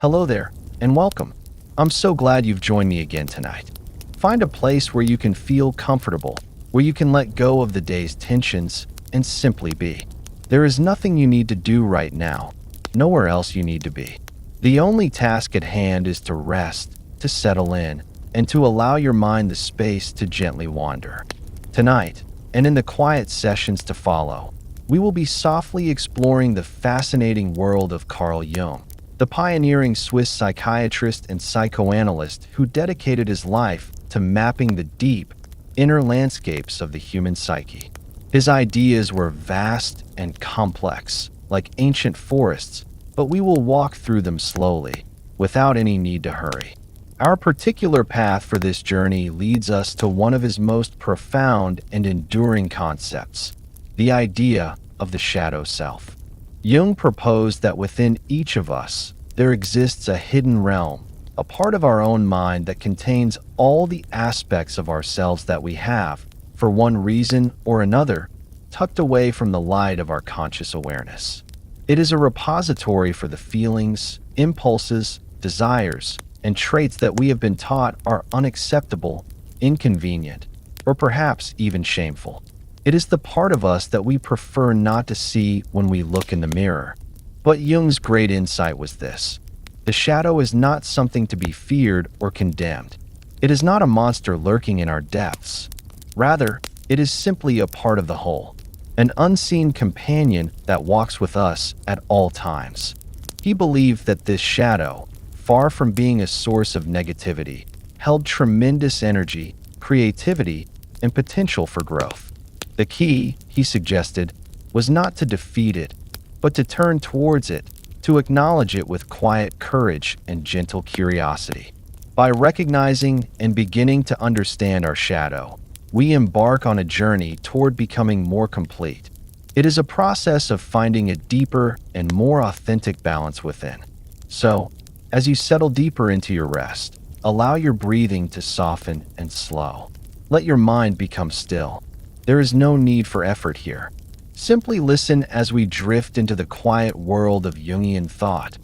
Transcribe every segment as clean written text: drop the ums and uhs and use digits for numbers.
Hello there, and welcome. I'm so glad you've joined me again tonight. Find a place where you can feel comfortable, where you can let go of the day's tensions and simply be. There is nothing you need to do right now, nowhere else you need to be. The only task at hand is to rest, to settle in, and to allow your mind the space to gently wander. Tonight, and in the quiet sessions to follow, we will be softly exploring the fascinating world of Carl Jung, the pioneering Swiss psychiatrist and psychoanalyst who dedicated his life to mapping the deep, inner landscapes of the human psyche. His ideas were vast and complex, like ancient forests, but we will walk through them slowly, without any need to hurry. Our particular path for this journey leads us to one of his most profound and enduring concepts, the idea of the shadow self. Jung proposed that within each of us, there exists a hidden realm, a part of our own mind that contains all the aspects of ourselves that we have, for one reason or another, tucked away from the light of our conscious awareness. It is a repository for the feelings, impulses, desires, and traits that we have been taught are unacceptable, inconvenient, or perhaps even shameful. It is the part of us that we prefer not to see when we look in the mirror. But Jung's great insight was this: the shadow is not something to be feared or condemned. It is not a monster lurking in our depths. Rather, it is simply a part of the whole, an unseen companion that walks with us at all times. He believed that this shadow, far from being a source of negativity, held tremendous energy, creativity, and potential for growth. The key, he suggested, was not to defeat it, but to turn towards it, to acknowledge it with quiet courage and gentle curiosity. By recognizing and beginning to understand our shadow, we embark on a journey toward becoming more complete. It is a process of finding a deeper and more authentic balance within. So, as you settle deeper into your rest, allow your breathing to soften and slow. Let your mind become still. There is no need for effort here. Simply listen as we drift into the quiet world of Jungian thought,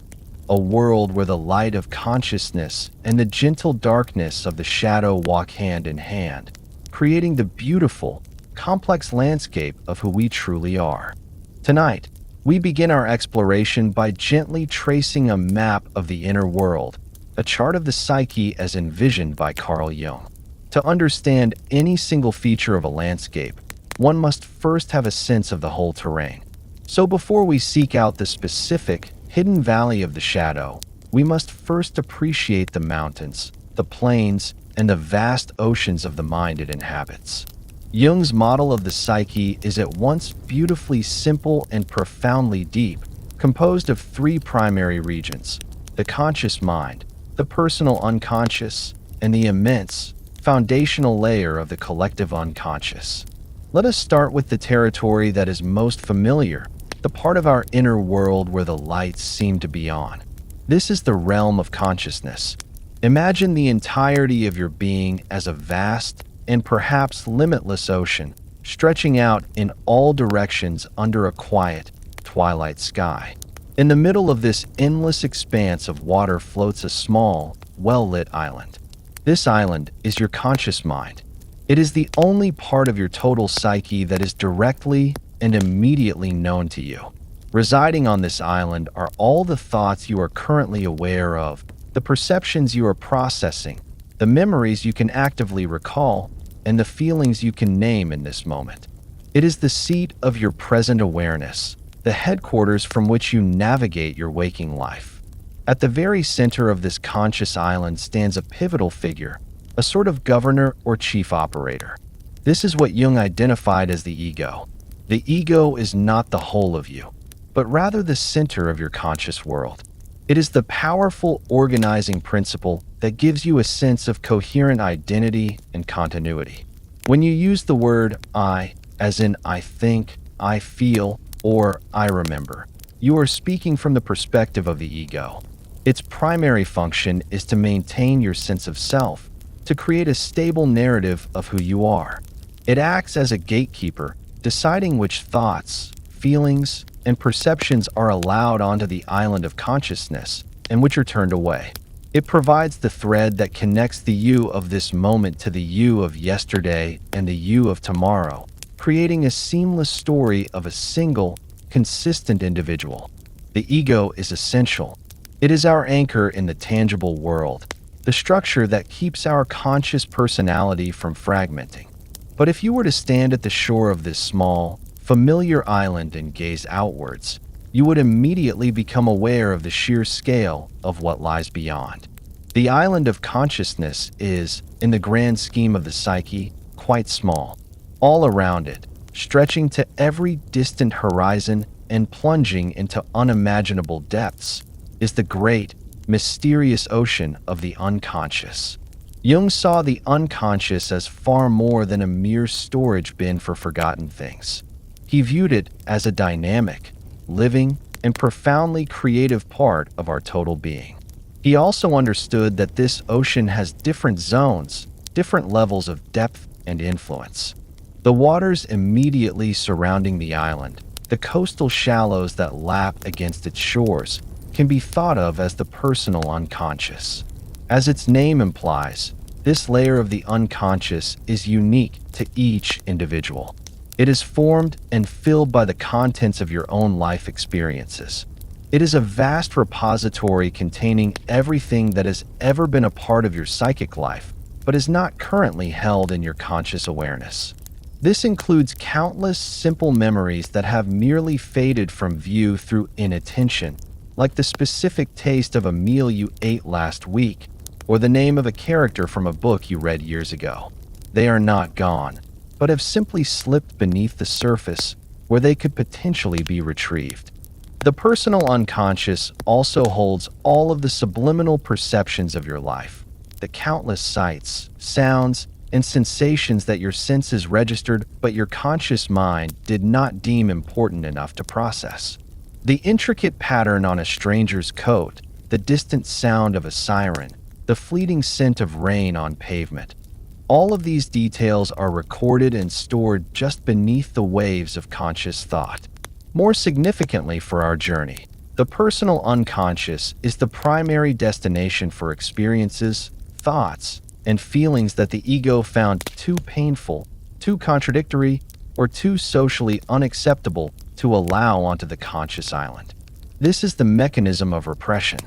a world where the light of consciousness and the gentle darkness of the shadow walk hand in hand, creating the beautiful, complex landscape of who we truly are. Tonight, we begin our exploration by gently tracing a map of the inner world, a chart of the psyche as envisioned by Carl Jung. To understand any single feature of a landscape, one must first have a sense of the whole terrain. So before we seek out the specific, hidden valley of the shadow, we must first appreciate the mountains, the plains, and the vast oceans of the mind it inhabits. Jung's model of the psyche is at once beautifully simple and profoundly deep, composed of three primary regions: the conscious mind, the personal unconscious, and the immense, foundational layer of the collective unconscious. Let us start with the territory that is most familiar, the part of our inner world where the lights seem to be on. This is the realm of consciousness. Imagine the entirety of your being as a vast and perhaps limitless ocean, stretching out in all directions under a quiet, twilight sky. In the middle of this endless expanse of water floats a small, well-lit island. This island is your conscious mind. It is the only part of your total psyche that is directly and immediately known to you. Residing on this island are all the thoughts you are currently aware of, the perceptions you are processing, the memories you can actively recall, and the feelings you can name in this moment. It is the seat of your present awareness, the headquarters from which you navigate your waking life. At the very center of this conscious island stands a pivotal figure, a sort of governor or chief operator. This is what Jung identified as the ego. The ego is not the whole of you, but rather the center of your conscious world. It is the powerful organizing principle that gives you a sense of coherent identity and continuity. When you use the word I, as in I think, I feel, or I remember, you are speaking from the perspective of the ego. Its primary function is to maintain your sense of self, to create a stable narrative of who you are. It acts as a gatekeeper, deciding which thoughts, feelings, and perceptions are allowed onto the island of consciousness, and which are turned away. It provides the thread that connects the you of this moment to the you of yesterday and the you of tomorrow, creating a seamless story of a single, consistent individual. The ego is essential. It is our anchor in the tangible world, the structure that keeps our conscious personality from fragmenting. But if you were to stand at the shore of this small, familiar island and gaze outwards, you would immediately become aware of the sheer scale of what lies beyond. The island of consciousness is, in the grand scheme of the psyche, quite small. All around it, stretching to every distant horizon and plunging into unimaginable depths, is the great, mysterious ocean of the unconscious. Jung saw the unconscious as far more than a mere storage bin for forgotten things. He viewed it as a dynamic, living, and profoundly creative part of our total being. He also understood that this ocean has different zones, different levels of depth and influence. The waters immediately surrounding the island, the coastal shallows that lap against its shores, can be thought of as the personal unconscious. As its name implies, this layer of the unconscious is unique to each individual. It is formed and filled by the contents of your own life experiences. It is a vast repository containing everything that has ever been a part of your psychic life, but is not currently held in your conscious awareness. This includes countless simple memories that have merely faded from view through inattention, like the specific taste of a meal you ate last week, or the name of a character from a book you read years ago. They are not gone, but have simply slipped beneath the surface where they could potentially be retrieved. The personal unconscious also holds all of the subliminal perceptions of your life, the countless sights, sounds, and sensations that your senses registered but your conscious mind did not deem important enough to process. The intricate pattern on a stranger's coat, the distant sound of a siren, the fleeting scent of rain on pavement. All of these details are recorded and stored just beneath the waves of conscious thought. More significantly for our journey, the personal unconscious is the primary destination for experiences, thoughts, and feelings that the ego found too painful, too contradictory, or too socially unacceptable to allow onto the conscious island. This is the mechanism of repression.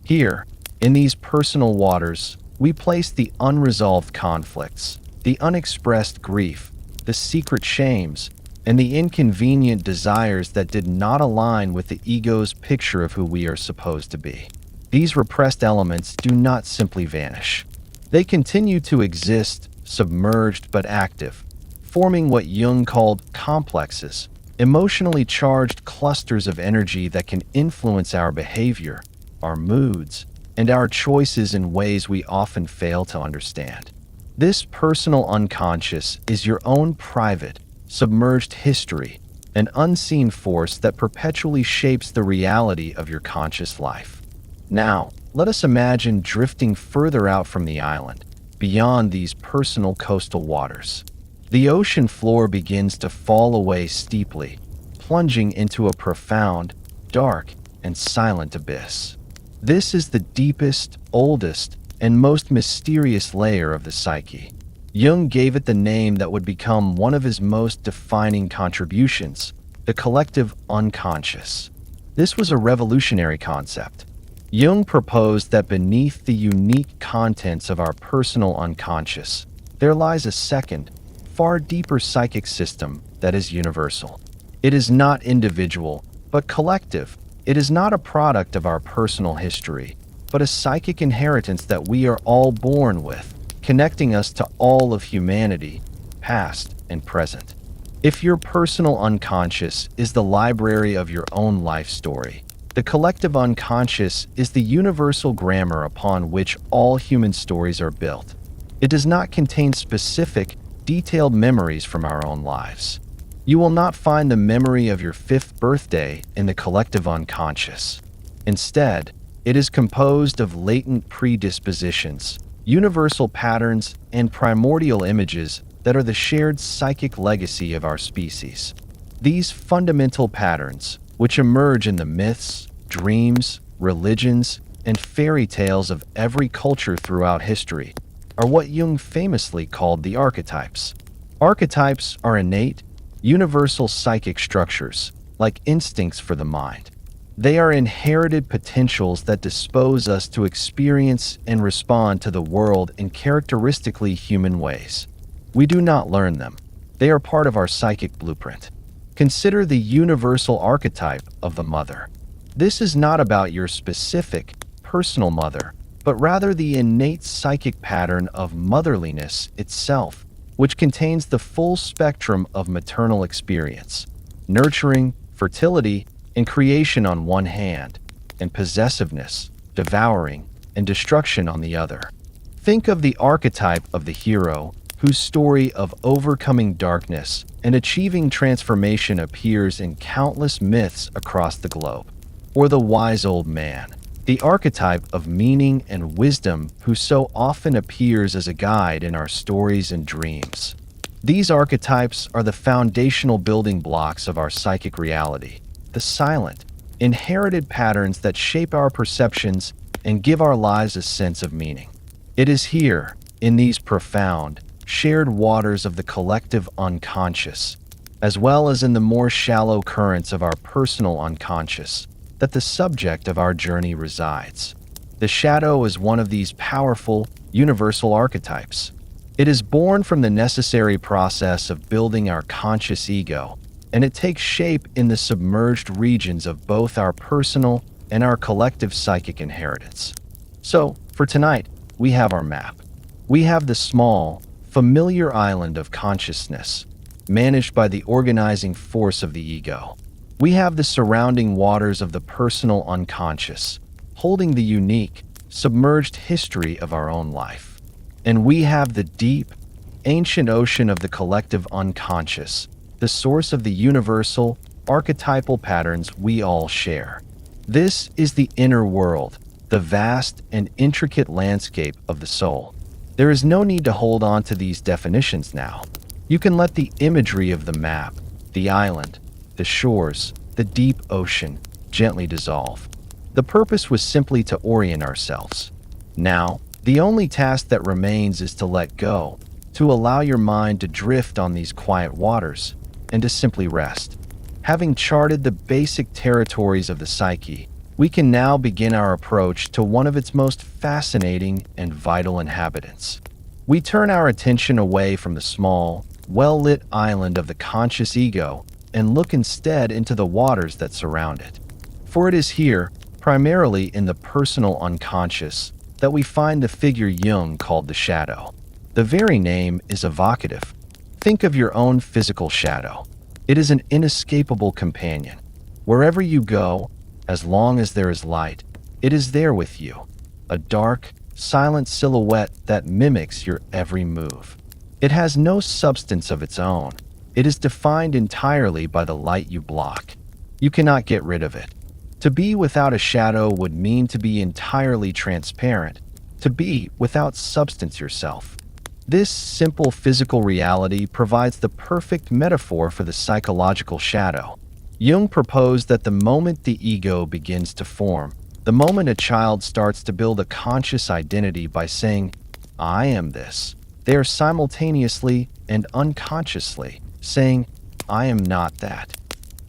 Here, in these personal waters, we place the unresolved conflicts, the unexpressed grief, the secret shames, and the inconvenient desires that did not align with the ego's picture of who we are supposed to be. These repressed elements do not simply vanish. They continue to exist, submerged but active, forming what Jung called complexes, emotionally charged clusters of energy that can influence our behavior, our moods, and our choices in ways we often fail to understand. This personal unconscious is your own private, submerged history, an unseen force that perpetually shapes the reality of your conscious life. Now, let us imagine drifting further out from the island, beyond these personal coastal waters. The ocean floor begins to fall away steeply, plunging into a profound, dark, and silent abyss. This is the deepest, oldest, and most mysterious layer of the psyche. Jung gave it the name that would become one of his most defining contributions, the collective unconscious. This was a revolutionary concept. Jung proposed that beneath the unique contents of our personal unconscious, there lies a second, far deeper psychic system that is universal. It is not individual, but collective. It is not a product of our personal history, but a psychic inheritance that we are all born with, connecting us to all of humanity, past and present. If your personal unconscious is the library of your own life story, the collective unconscious is the universal grammar upon which all human stories are built. It does not contain specific, detailed memories from our own lives. You will not find the memory of your 5th birthday in the collective unconscious. Instead, it is composed of latent predispositions, universal patterns, and primordial images that are the shared psychic legacy of our species. These fundamental patterns, which emerge in the myths, dreams, religions, and fairy tales of every culture throughout history are what Jung famously called the archetypes. Archetypes are innate, universal psychic structures, like instincts for the mind. They are inherited potentials that dispose us to experience and respond to the world in characteristically human ways. We do not learn them. They are part of our psychic blueprint. Consider the universal archetype of the mother. This is not about your specific, personal mother, but rather the innate psychic pattern of motherliness itself, which contains the full spectrum of maternal experience: nurturing, fertility, and creation on one hand, and possessiveness, devouring, and destruction on the other. Think of the archetype of the hero, whose story of overcoming darkness and achieving transformation appears in countless myths across the globe. Or the wise old man, the archetype of meaning and wisdom who so often appears as a guide in our stories and dreams. These archetypes are the foundational building blocks of our psychic reality, the silent, inherited patterns that shape our perceptions and give our lives a sense of meaning. It is here, in these profound, shared waters of the collective unconscious, as well as in the more shallow currents of our personal unconscious, that the subject of our journey resides. The shadow is one of these powerful, universal archetypes. It is born from the necessary process of building our conscious ego, and it takes shape in the submerged regions of both our personal and our collective psychic inheritance. So, for tonight, we have our map. We have the small, familiar island of consciousness, managed by the organizing force of the ego. We have the surrounding waters of the personal unconscious, holding the unique, submerged history of our own life. And we have the deep, ancient ocean of the collective unconscious, the source of the universal, archetypal patterns we all share. This is the inner world, the vast and intricate landscape of the soul. There is no need to hold on to these definitions now. You can let the imagery of the map, the island, the shores, the deep ocean, gently dissolve. The purpose was simply to orient ourselves. Now, the only task that remains is to let go, to allow your mind to drift on these quiet waters, and to simply rest. Having charted the basic territories of the psyche, we can now begin our approach to one of its most fascinating and vital inhabitants. We turn our attention away from the small, well-lit island of the conscious ego and look instead into the waters that surround it. For it is here, primarily in the personal unconscious, that we find the figure Jung called the shadow. The very name is evocative. Think of your own physical shadow. It is an inescapable companion. Wherever you go, as long as there is light, it is there with you, a dark, silent silhouette that mimics your every move. It has no substance of its own. It is defined entirely by the light you block. You cannot get rid of it. To be without a shadow would mean to be entirely transparent, to be without substance yourself. This simple physical reality provides the perfect metaphor for the psychological shadow. Jung proposed that the moment the ego begins to form, the moment a child starts to build a conscious identity by saying, "I am this," they are simultaneously and unconsciously saying, "I am not that."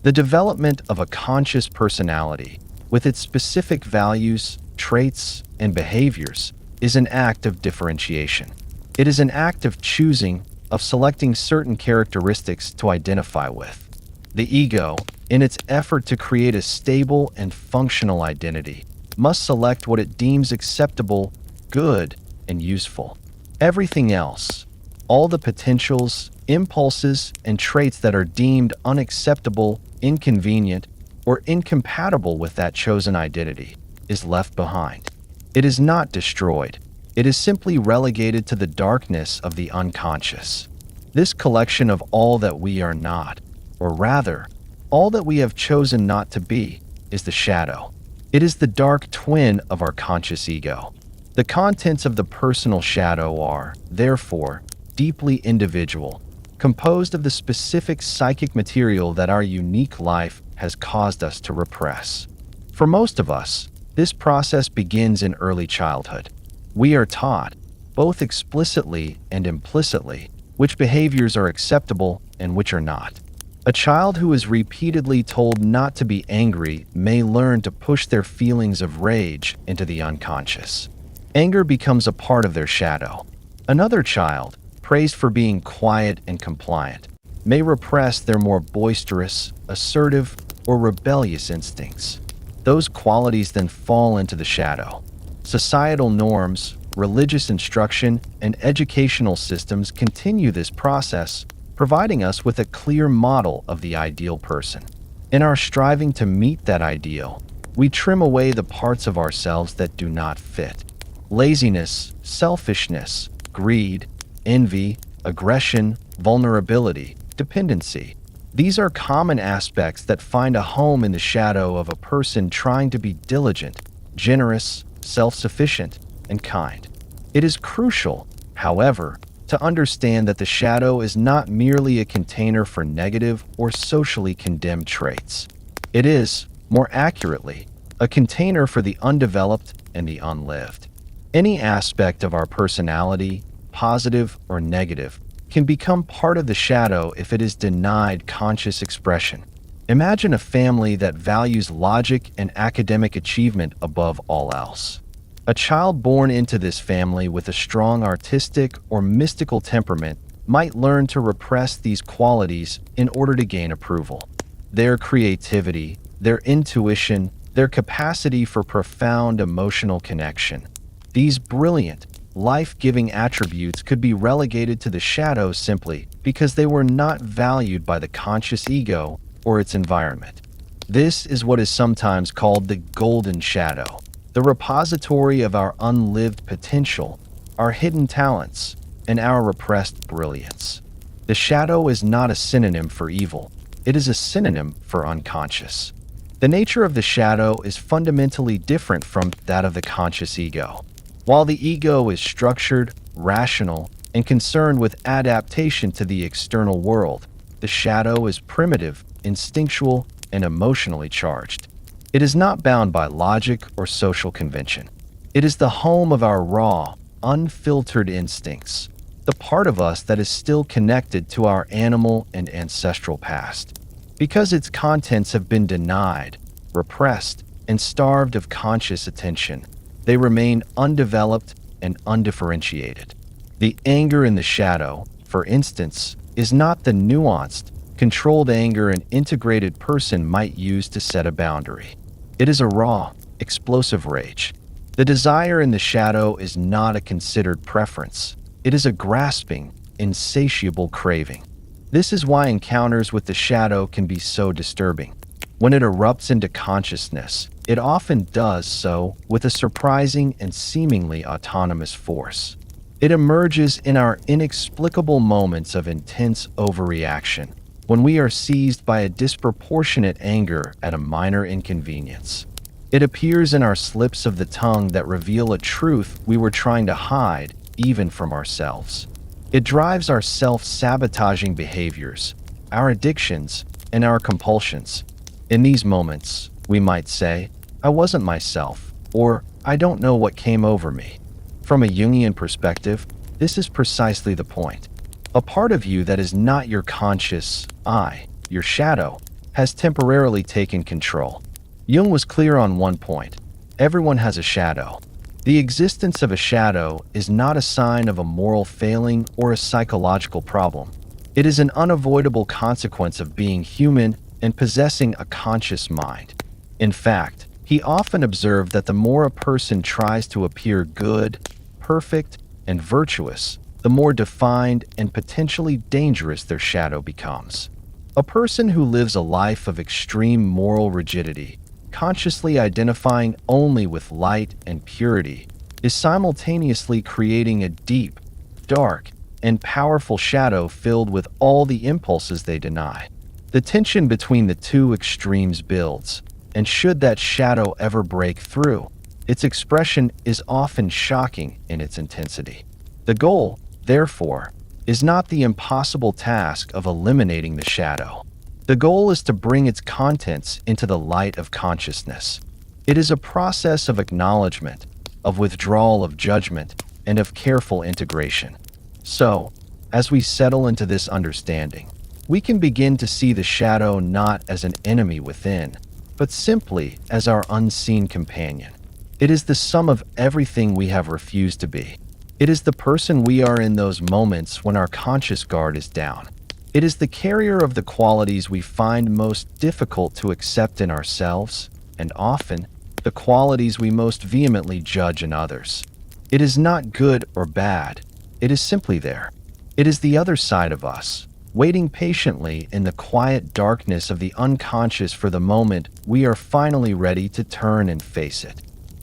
The development of a conscious personality, with its specific values, traits, and behaviors, is an act of differentiation. It is an act of choosing, of selecting certain characteristics to identify with. The ego, in its effort to create a stable and functional identity, must select what it deems acceptable, good, and useful. Everything else, all the potentials, impulses, and traits that are deemed unacceptable, inconvenient, or incompatible with that chosen identity, is left behind. It is not destroyed. It is simply relegated to the darkness of the unconscious. This collection of all that we are not, or rather, all that we have chosen not to be, is the shadow. It is the dark twin of our conscious ego. The contents of the personal shadow are, therefore, deeply individual, composed of the specific psychic material that our unique life has caused us to repress. For most of us, This process begins in early childhood. We are taught, both explicitly and implicitly, which behaviors are acceptable and which are not. A child who is repeatedly told not to be angry may learn to push their feelings of rage into the unconscious. Anger becomes a part of their shadow. Another child, praised for being quiet and compliant, may repress their more boisterous, assertive, or rebellious instincts. Those qualities then fall into the shadow. Societal norms, religious instruction, and educational systems continue this process, providing us with a clear model of the ideal person. In our striving to meet that ideal, we trim away the parts of ourselves that do not fit. Laziness, selfishness, greed, envy, aggression, vulnerability, dependency. These are common aspects that find a home in the shadow of a person trying to be diligent, generous, self-sufficient, and kind. It is crucial, however, to understand that the shadow is not merely a container for negative or socially condemned traits. It is, more accurately, a container for the undeveloped and the unlived. Any aspect of our personality, positive or negative, can become part of the shadow if it is denied conscious expression. Imagine a family that values logic and academic achievement above all else. A child born into this family with a strong artistic or mystical temperament might learn to repress these qualities in order to gain approval. Their creativity, their intuition, their capacity for profound emotional connection. These brilliant, life-giving attributes could be relegated to the shadow simply because they were not valued by the conscious ego or its environment. This is what is sometimes called the golden shadow, the repository of our unlived potential, our hidden talents, and our repressed brilliance. The shadow is not a synonym for evil. It is a synonym for unconscious. The nature of the shadow is fundamentally different from that of the conscious ego. While the ego is structured, rational, and concerned with adaptation to the external world, the shadow is primitive, instinctual, and emotionally charged. It is not bound by logic or social convention. It is the home of our raw, unfiltered instincts, the part of us that is still connected to our animal and ancestral past. Because its contents have been denied, repressed, and starved of conscious attention, they remain undeveloped and undifferentiated. The anger in the shadow, for instance, is not the nuanced, controlled anger an integrated person might use to set a boundary. It is a raw, explosive rage. The desire in the shadow is not a considered preference. It is a grasping, insatiable craving. This is why encounters with the shadow can be so disturbing. When it erupts into consciousness, it often does so with a surprising and seemingly autonomous force. It emerges in our inexplicable moments of intense overreaction, when we are seized by a disproportionate anger at a minor inconvenience. It appears in our slips of the tongue that reveal a truth we were trying to hide, even from ourselves. It drives our self-sabotaging behaviors, our addictions, and our compulsions. In these moments, we might say, "I wasn't myself," or "I don't know what came over me." From a Jungian perspective, this is precisely the point. A part of you that is not your conscious I, your shadow, has temporarily taken control. Jung was clear on one point. Everyone has a shadow. The existence of a shadow is not a sign of a moral failing or a psychological problem. It is an unavoidable consequence of being human and possessing a conscious mind. In fact, he often observed that the more a person tries to appear good, perfect, and virtuous, the more defined and potentially dangerous their shadow becomes. A person who lives a life of extreme moral rigidity, consciously identifying only with light and purity, is simultaneously creating a deep, dark, and powerful shadow filled with all the impulses they deny. The tension between the two extremes builds, and should that shadow ever break through, its expression is often shocking in its intensity. The goal, therefore, is not the impossible task of eliminating the shadow. The goal is to bring its contents into the light of consciousness. It is a process of acknowledgement, of withdrawal of judgment, and of careful integration. So, as we settle into this understanding, we can begin to see the shadow not as an enemy within, but simply as our unseen companion. It is the sum of everything we have refused to be. It is the person we are in those moments when our conscious guard is down. It is the carrier of the qualities we find most difficult to accept in ourselves, and often, the qualities we most vehemently judge in others. It is not good or bad. It is simply there. It is the other side of us, waiting patiently in the quiet darkness of the unconscious for the moment we are finally ready to turn and face it.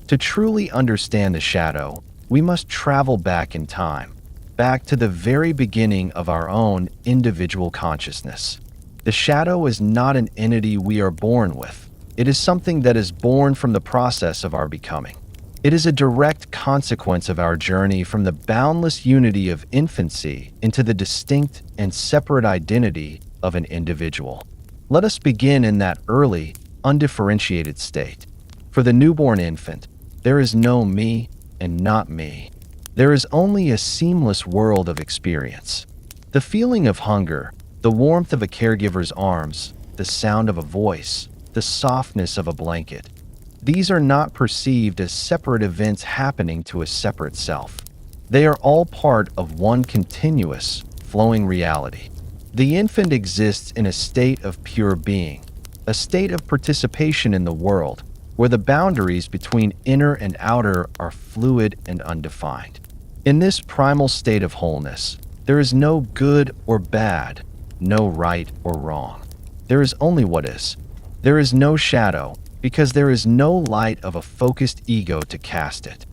To truly understand the shadow, we must travel back in time, back to the very beginning of our own individual consciousness. The shadow is not an entity we are born with. It is something that is born from the process of our becoming. It is a direct consequence of our journey from the boundless unity of infancy into the distinct and separate identity of an individual. Let us begin in that early, undifferentiated state. For the newborn infant, there is no me and not me. There is only a seamless world of experience. The feeling of hunger, the warmth of a caregiver's arms, the sound of a voice, the softness of a blanket. These are not perceived as separate events happening to a separate self. They are all part of one continuous, flowing reality. The infant exists in a state of pure being, a state of participation in the world, where the boundaries between inner and outer are fluid and undefined. In this primal state of wholeness, there is no good or bad, no right or wrong. There is only what is. There is no shadow, because there is no light of a focused ego to cast it.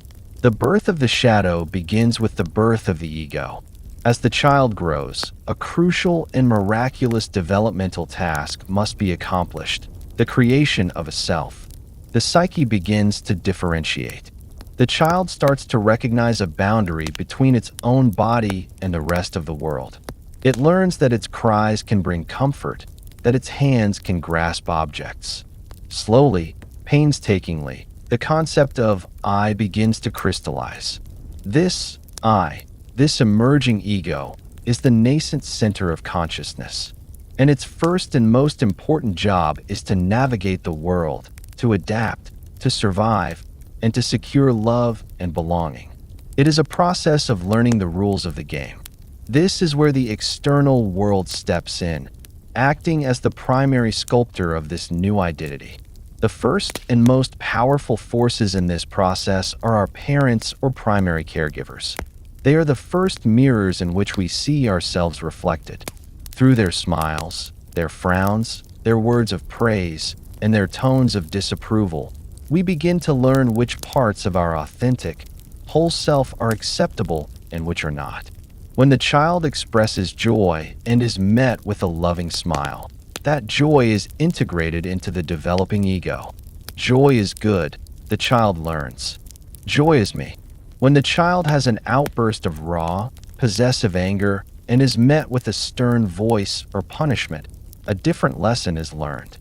The birth of the shadow begins with the birth of the ego. As the child grows, a crucial and miraculous developmental task must be accomplished: the creation of a self. The psyche begins to differentiate. The child starts to recognize a boundary between its own body and the rest of the world. It learns that its cries can bring comfort, that its hands can grasp objects. Slowly, painstakingly, the concept of I begins to crystallize. This I, this emerging ego, is the nascent center of consciousness. And its first and most important job is to navigate the world, to adapt, to survive, and to secure love and belonging. It is a process of learning the rules of the game. This is where the external world steps in, acting as the primary sculptor of this new identity. The first and most powerful forces in this process are our parents or primary caregivers. They are the first mirrors in which we see ourselves reflected. Through their smiles, their frowns, their words of praise, and their tones of disapproval, we begin to learn which parts of our authentic, whole self are acceptable and which are not. When the child expresses joy and is met with a loving smile, that joy is integrated into the developing ego. Joy is good, the child learns. Joy is me. When the child has an outburst of raw, possessive anger and is met with a stern voice or punishment, a different lesson is learned.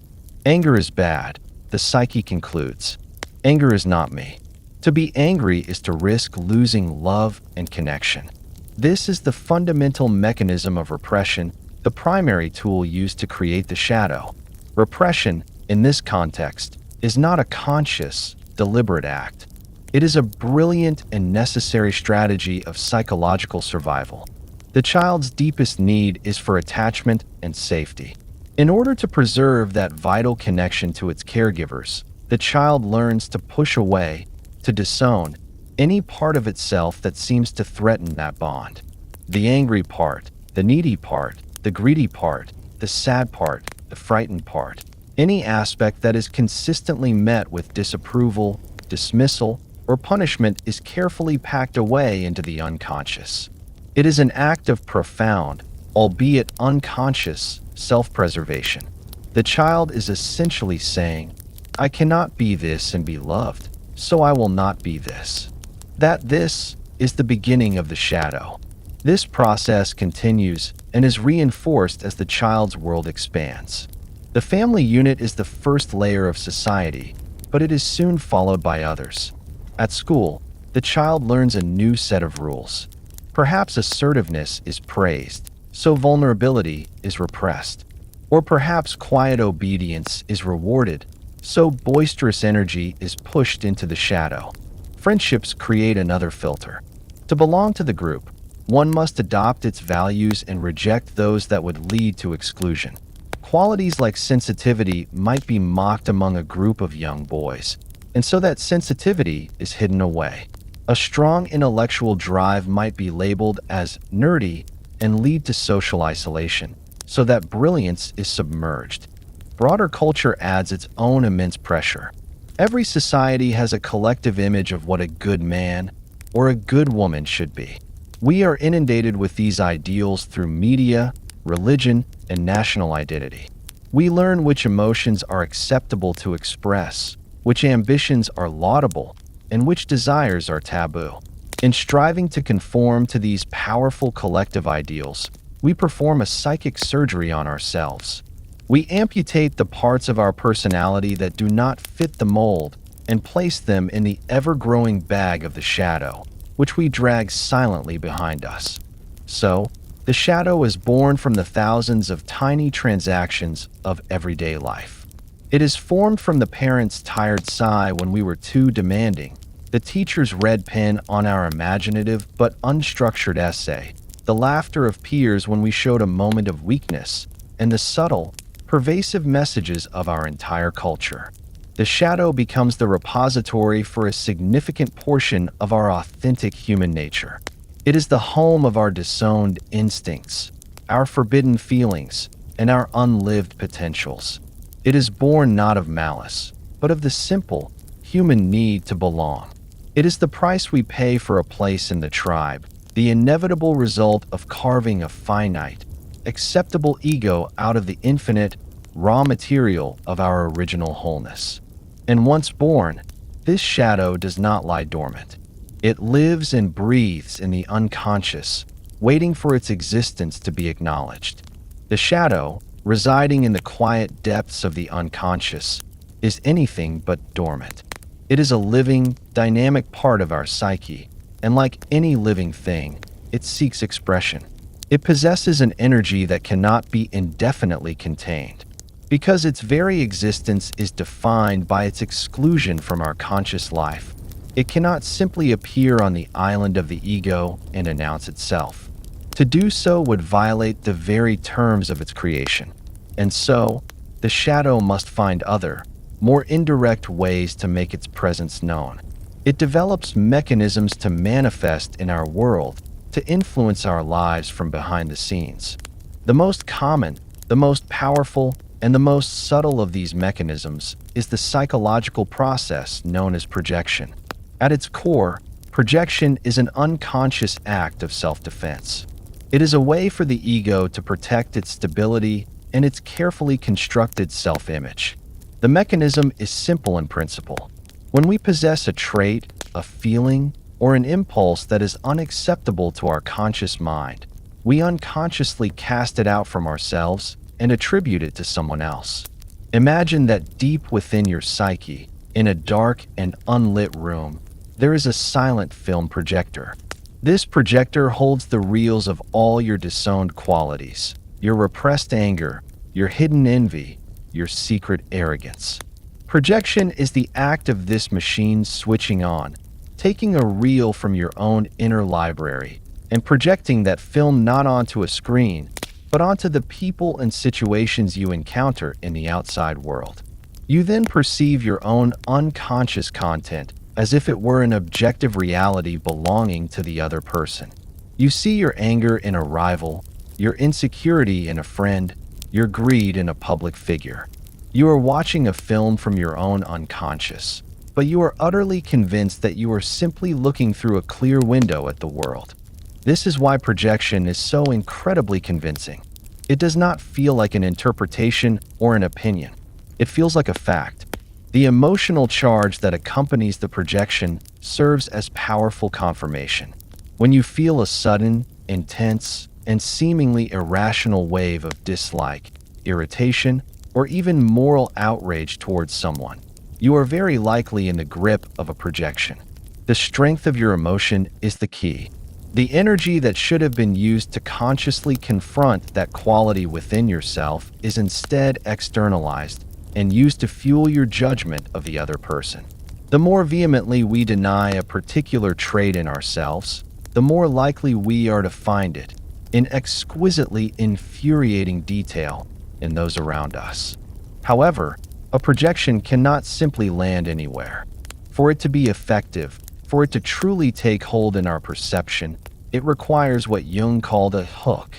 Anger is bad, the psyche concludes. Anger is not me. To be angry is to risk losing love and connection. This is the fundamental mechanism of repression, the primary tool used to create the shadow. Repression, in this context, is not a conscious, deliberate act. It is a brilliant and necessary strategy of psychological survival. The child's deepest need is for attachment and safety. In order to preserve that vital connection to its caregivers, the child learns to push away, to disown, any part of itself that seems to threaten that bond. The angry part, the needy part, the greedy part, the sad part, the frightened part, any aspect that is consistently met with disapproval, dismissal, or punishment is carefully packed away into the unconscious. It is an act of profound, albeit unconscious, self-preservation. The child is essentially saying, I cannot be this and be loved, so I will not be this. That this is the beginning of the shadow. This process continues and is reinforced as the child's world expands. The family unit is the first layer of society, but it is soon followed by others. At school, the child learns a new set of rules. Perhaps assertiveness is praised, so vulnerability is repressed. Or perhaps quiet obedience is rewarded, so boisterous energy is pushed into the shadow. Friendships create another filter. To belong to the group, one must adopt its values and reject those that would lead to exclusion. Qualities like sensitivity might be mocked among a group of young boys, and so that sensitivity is hidden away. A strong intellectual drive might be labeled as nerdy and lead to social isolation, so that brilliance is submerged. Broader culture adds its own immense pressure. Every society has a collective image of what a good man or a good woman should be. We are inundated with these ideals through media, religion, and national identity. We learn which emotions are acceptable to express, which ambitions are laudable, and which desires are taboo. In striving to conform to these powerful collective ideals, we perform a psychic surgery on ourselves. We amputate the parts of our personality that do not fit the mold and place them in the ever-growing bag of the shadow, which we drag silently behind us. So, the shadow is born from the thousands of tiny transactions of everyday life. It is formed from the parent's tired sigh when we were too demanding, the teacher's red pen on our imaginative but unstructured essay, the laughter of peers when we showed a moment of weakness, and the subtle, pervasive messages of our entire culture. The shadow becomes the repository for a significant portion of our authentic human nature. It is the home of our disowned instincts, our forbidden feelings, and our unlived potentials. It is born not of malice, but of the simple, human need to belong. It is the price we pay for a place in the tribe, the inevitable result of carving a finite, acceptable ego out of the infinite, raw material of our original wholeness. And once born, this shadow does not lie dormant. It lives and breathes in the unconscious, waiting for its existence to be acknowledged. The shadow, residing in the quiet depths of the unconscious, is anything but dormant. It is a living, dynamic part of our psyche, and like any living thing, it seeks expression. It possesses an energy that cannot be indefinitely contained, because its very existence is defined by its exclusion from our conscious life. It cannot simply appear on the island of the ego and announce itself. To do so would violate the very terms of its creation. And so, the shadow must find other, more indirect ways to make its presence known. It develops mechanisms to manifest in our world, to influence our lives from behind the scenes. The most common, the most powerful, and the most subtle of these mechanisms is the psychological process known as projection. At its core, projection is an unconscious act of self-defense. It is a way for the ego to protect its stability and its carefully constructed self-image. The mechanism is simple in principle. When we possess a trait, a feeling, or an impulse that is unacceptable to our conscious mind, we unconsciously cast it out from ourselves and attribute it to someone else. Imagine that deep within your psyche, in a dark and unlit room, there is a silent film projector. This projector holds the reels of all your disowned qualities, your repressed anger, your hidden envy, your secret arrogance. Projection is the act of this machine switching on, taking a reel from your own inner library, and projecting that film not onto a screen, but onto the people and situations you encounter in the outside world. You then perceive your own unconscious content as if it were an objective reality belonging to the other person. You see your anger in a rival, your insecurity in a friend, your greed in a public figure. You are watching a film from your own unconscious, but you are utterly convinced that you are simply looking through a clear window at the world. This is why projection is so incredibly convincing. It does not feel like an interpretation or an opinion. It feels like a fact. The emotional charge that accompanies the projection serves as powerful confirmation. When you feel a sudden, intense, and seemingly irrational wave of dislike, irritation, or even moral outrage towards someone, you are very likely in the grip of a projection. The strength of your emotion is the key. The energy that should have been used to consciously confront that quality within yourself is instead externalized and used to fuel your judgment of the other person. The more vehemently we deny a particular trait in ourselves, the more likely we are to find it in exquisitely infuriating detail in those around us. However, a projection cannot simply land anywhere. For it to be effective, for it to truly take hold in our perception, it requires what Jung called a hook.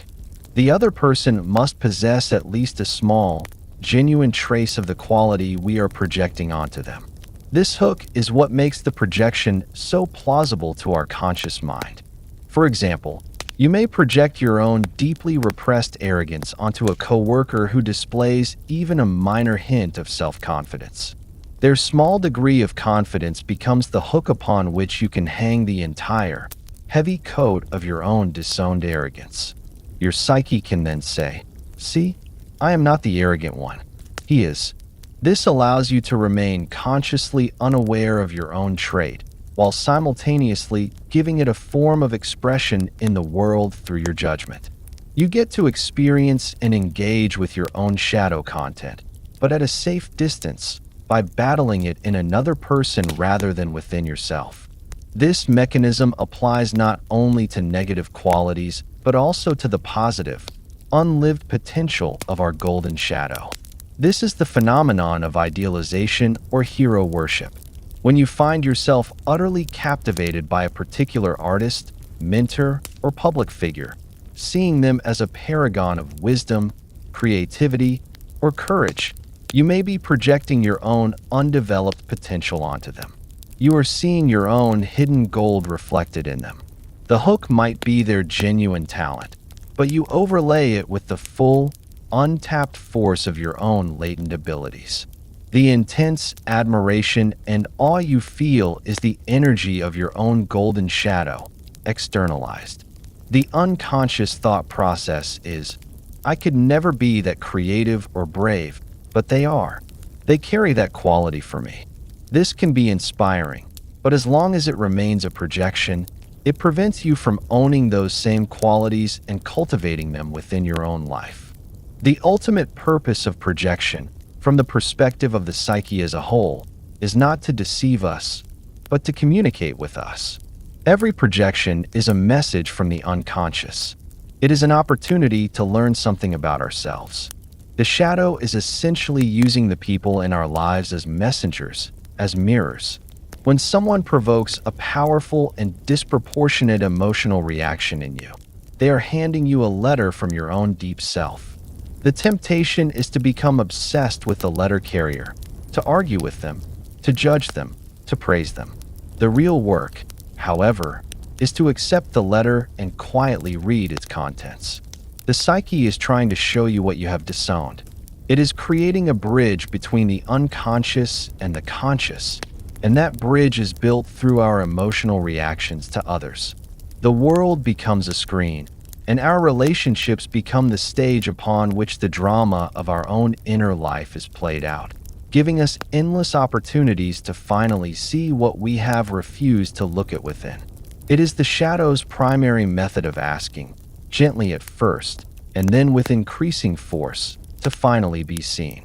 The other person must possess at least a small, genuine trace of the quality we are projecting onto them. This hook is what makes the projection so plausible to our conscious mind. For example, you may project your own deeply repressed arrogance onto a coworker who displays even a minor hint of self-confidence. Their small degree of confidence becomes the hook upon which you can hang the entire, heavy coat of your own disowned arrogance. Your psyche can then say, "See, I am not the arrogant one. He is." This allows you to remain consciously unaware of your own trait, while simultaneously giving it a form of expression in the world through your judgment. You get to experience and engage with your own shadow content, but at a safe distance, by battling it in another person rather than within yourself. This mechanism applies not only to negative qualities, but also to the positive, unlived potential of our golden shadow. This is the phenomenon of idealization or hero worship. When you find yourself utterly captivated by a particular artist, mentor, or public figure, seeing them as a paragon of wisdom, creativity, or courage, you may be projecting your own undeveloped potential onto them. You are seeing your own hidden gold reflected in them. The hook might be their genuine talent, but you overlay it with the full, untapped force of your own latent abilities. The intense admiration and awe you feel is the energy of your own golden shadow, externalized. The unconscious thought process is, "I could never be that creative or brave," but they are. They carry that quality for me. This can be inspiring, but as long as it remains a projection, it prevents you from owning those same qualities and cultivating them within your own life. The ultimate purpose of projection, from the perspective of the psyche as a whole, is not to deceive us, but to communicate with us. Every projection is a message from the unconscious. It is an opportunity to learn something about ourselves. The shadow is essentially using the people in our lives as messengers, as mirrors. When someone provokes a powerful and disproportionate emotional reaction in you, they are handing you a letter from your own deep self. The temptation is to become obsessed with the letter carrier, to argue with them, to judge them, to praise them. The real work, however, is to accept the letter and quietly read its contents. The psyche is trying to show you what you have disowned. It is creating a bridge between the unconscious and the conscious, and that bridge is built through our emotional reactions to others. The world becomes a screen, and our relationships become the stage upon which the drama of our own inner life is played out, giving us endless opportunities to finally see what we have refused to look at within. It is the shadow's primary method of asking, gently at first, and then with increasing force, to finally be seen.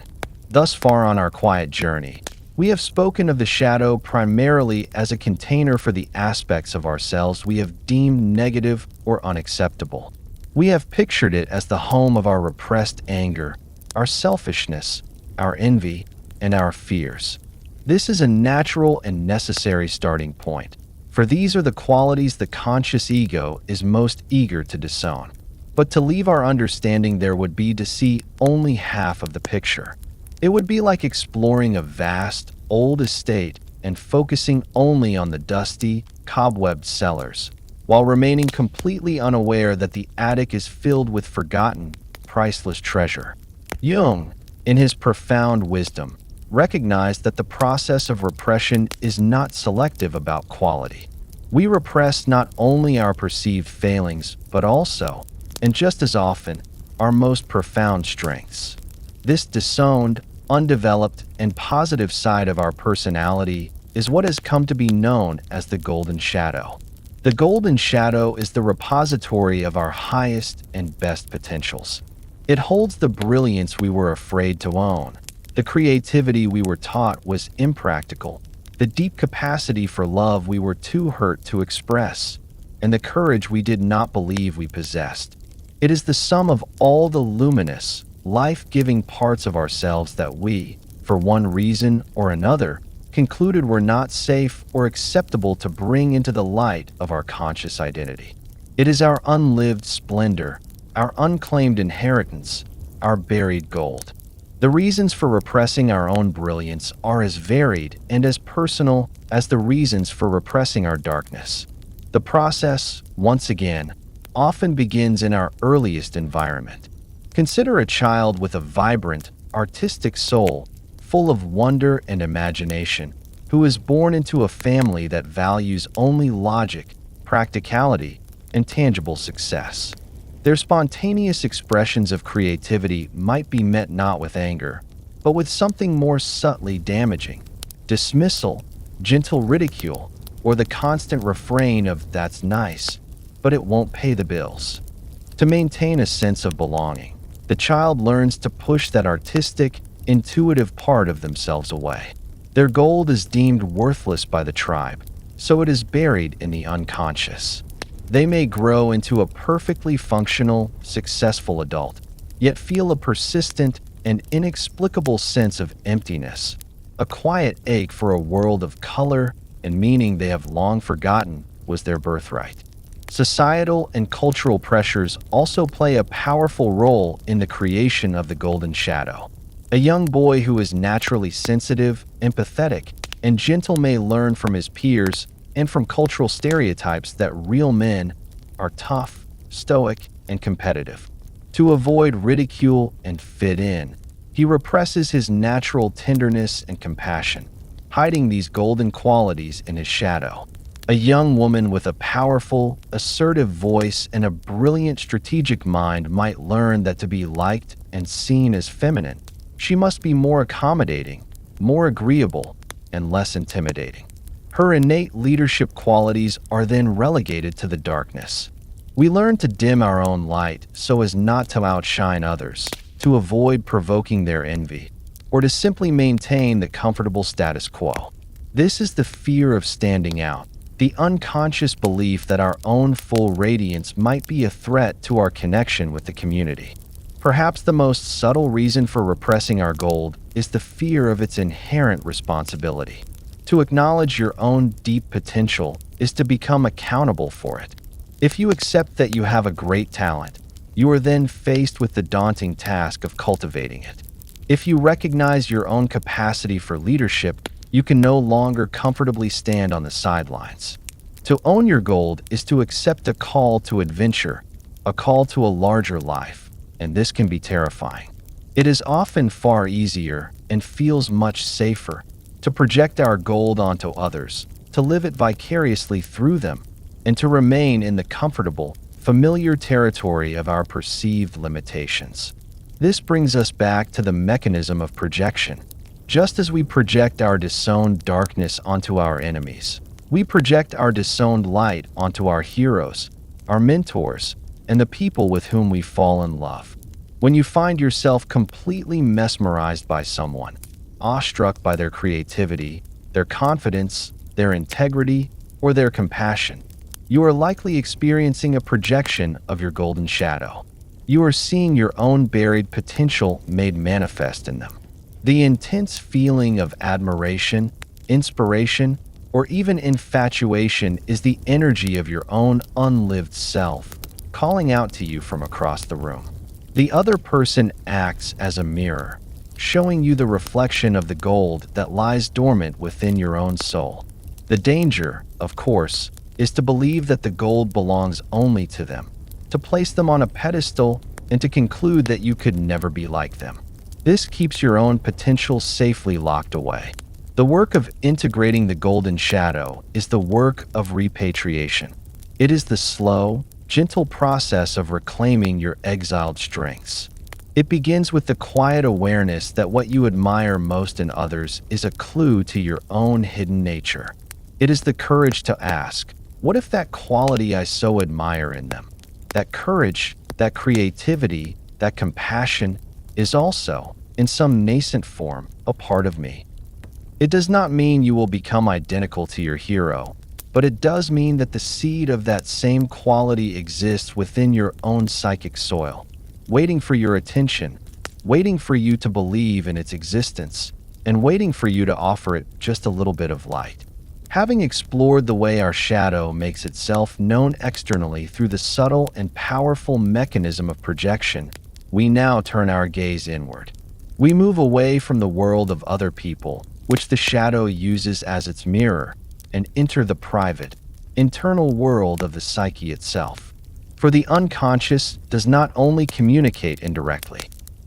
Thus far on our quiet journey, we have spoken of the shadow primarily as a container for the aspects of ourselves we have deemed negative or unacceptable. We have pictured it as the home of our repressed anger, our selfishness, our envy, and our fears. This is a natural and necessary starting point, for these are the qualities the conscious ego is most eager to disown. But to leave our understanding there would be to see only half of the picture. It would be like exploring a vast, old estate and focusing only on the dusty, cobwebbed cellars, while remaining completely unaware that the attic is filled with forgotten, priceless treasure. Jung, in his profound wisdom, recognized that the process of repression is not selective about quality. We repress not only our perceived failings, but also, and just as often, our most profound strengths. This disowned, undeveloped, and positive side of our personality is what has come to be known as the golden shadow. The golden shadow is the repository of our highest and best potentials. It holds the brilliance we were afraid to own, the creativity we were taught was impractical, the deep capacity for love we were too hurt to express, and the courage we did not believe we possessed. It is the sum of all the luminous, life-giving parts of ourselves that we, for one reason or another, concluded were not safe or acceptable to bring into the light of our conscious identity. It is our unlived splendor, our unclaimed inheritance, our buried gold. The reasons for repressing our own brilliance are as varied and as personal as the reasons for repressing our darkness. The process, once again, often begins in our earliest environment. Consider a child with a vibrant, artistic soul, full of wonder and imagination, who is born into a family that values only logic, practicality, and tangible success. Their spontaneous expressions of creativity might be met not with anger, but with something more subtly damaging: dismissal, gentle ridicule, or the constant refrain of "that's nice, but it won't pay the bills." To maintain a sense of belonging, the child learns to push that artistic, intuitive part of themselves away. Their gold is deemed worthless by the tribe, so it is buried in the unconscious. They may grow into a perfectly functional, successful adult, yet feel a persistent and inexplicable sense of emptiness, a quiet ache for a world of color and meaning they have long forgotten was their birthright. Societal and cultural pressures also play a powerful role in the creation of the golden shadow. A young boy who is naturally sensitive, empathetic, and gentle may learn from his peers and from cultural stereotypes that real men are tough, stoic, and competitive. To avoid ridicule and fit in, he represses his natural tenderness and compassion, hiding these golden qualities in his shadow. A young woman with a powerful, assertive voice and a brilliant strategic mind might learn that to be liked and seen as feminine, she must be more accommodating, more agreeable, and less intimidating. Her innate leadership qualities are then relegated to the darkness. We learn to dim our own light so as not to outshine others, to avoid provoking their envy, or to simply maintain the comfortable status quo. This is the fear of standing out, the unconscious belief that our own full radiance might be a threat to our connection with the community. Perhaps the most subtle reason for repressing our gold is the fear of its inherent responsibility. To acknowledge your own deep potential is to become accountable for it. If you accept that you have a great talent, you are then faced with the daunting task of cultivating it. If you recognize your own capacity for leadership, you can no longer comfortably stand on the sidelines. To own your gold is to accept a call to adventure, a call to a larger life, and this can be terrifying. It is often far easier and feels much safer to project our gold onto others, to live it vicariously through them, and to remain in the comfortable, familiar territory of our perceived limitations. This brings us back to the mechanism of projection. Just as we project our disowned darkness onto our enemies, we project our disowned light onto our heroes, our mentors, and the people with whom we fall in love. When you find yourself completely mesmerized by someone, awestruck by their creativity, their confidence, their integrity, or their compassion, you are likely experiencing a projection of your golden shadow. You are seeing your own buried potential made manifest in them. The intense feeling of admiration, inspiration, or even infatuation is the energy of your own unlived self, calling out to you from across the room. The other person acts as a mirror, showing you the reflection of the gold that lies dormant within your own soul. The danger, of course, is to believe that the gold belongs only to them, to place them on a pedestal, and to conclude that you could never be like them. This keeps your own potential safely locked away. The work of integrating the golden shadow is the work of repatriation. It is the slow, gentle process of reclaiming your exiled strengths. It begins with the quiet awareness that what you admire most in others is a clue to your own hidden nature. It is the courage to ask, what if that quality I so admire in them, that courage, that creativity, that compassion, is also, in some nascent form, a part of me? It does not mean you will become identical to your hero, but it does mean that the seed of that same quality exists within your own psychic soil, waiting for your attention, waiting for you to believe in its existence, and waiting for you to offer it just a little bit of light. Having explored the way our shadow makes itself known externally through the subtle and powerful mechanism of projection, we now turn our gaze inward. We move away from the world of other people, which the shadow uses as its mirror, and enter the private, internal world of the psyche itself. For the unconscious does not only communicate indirectly,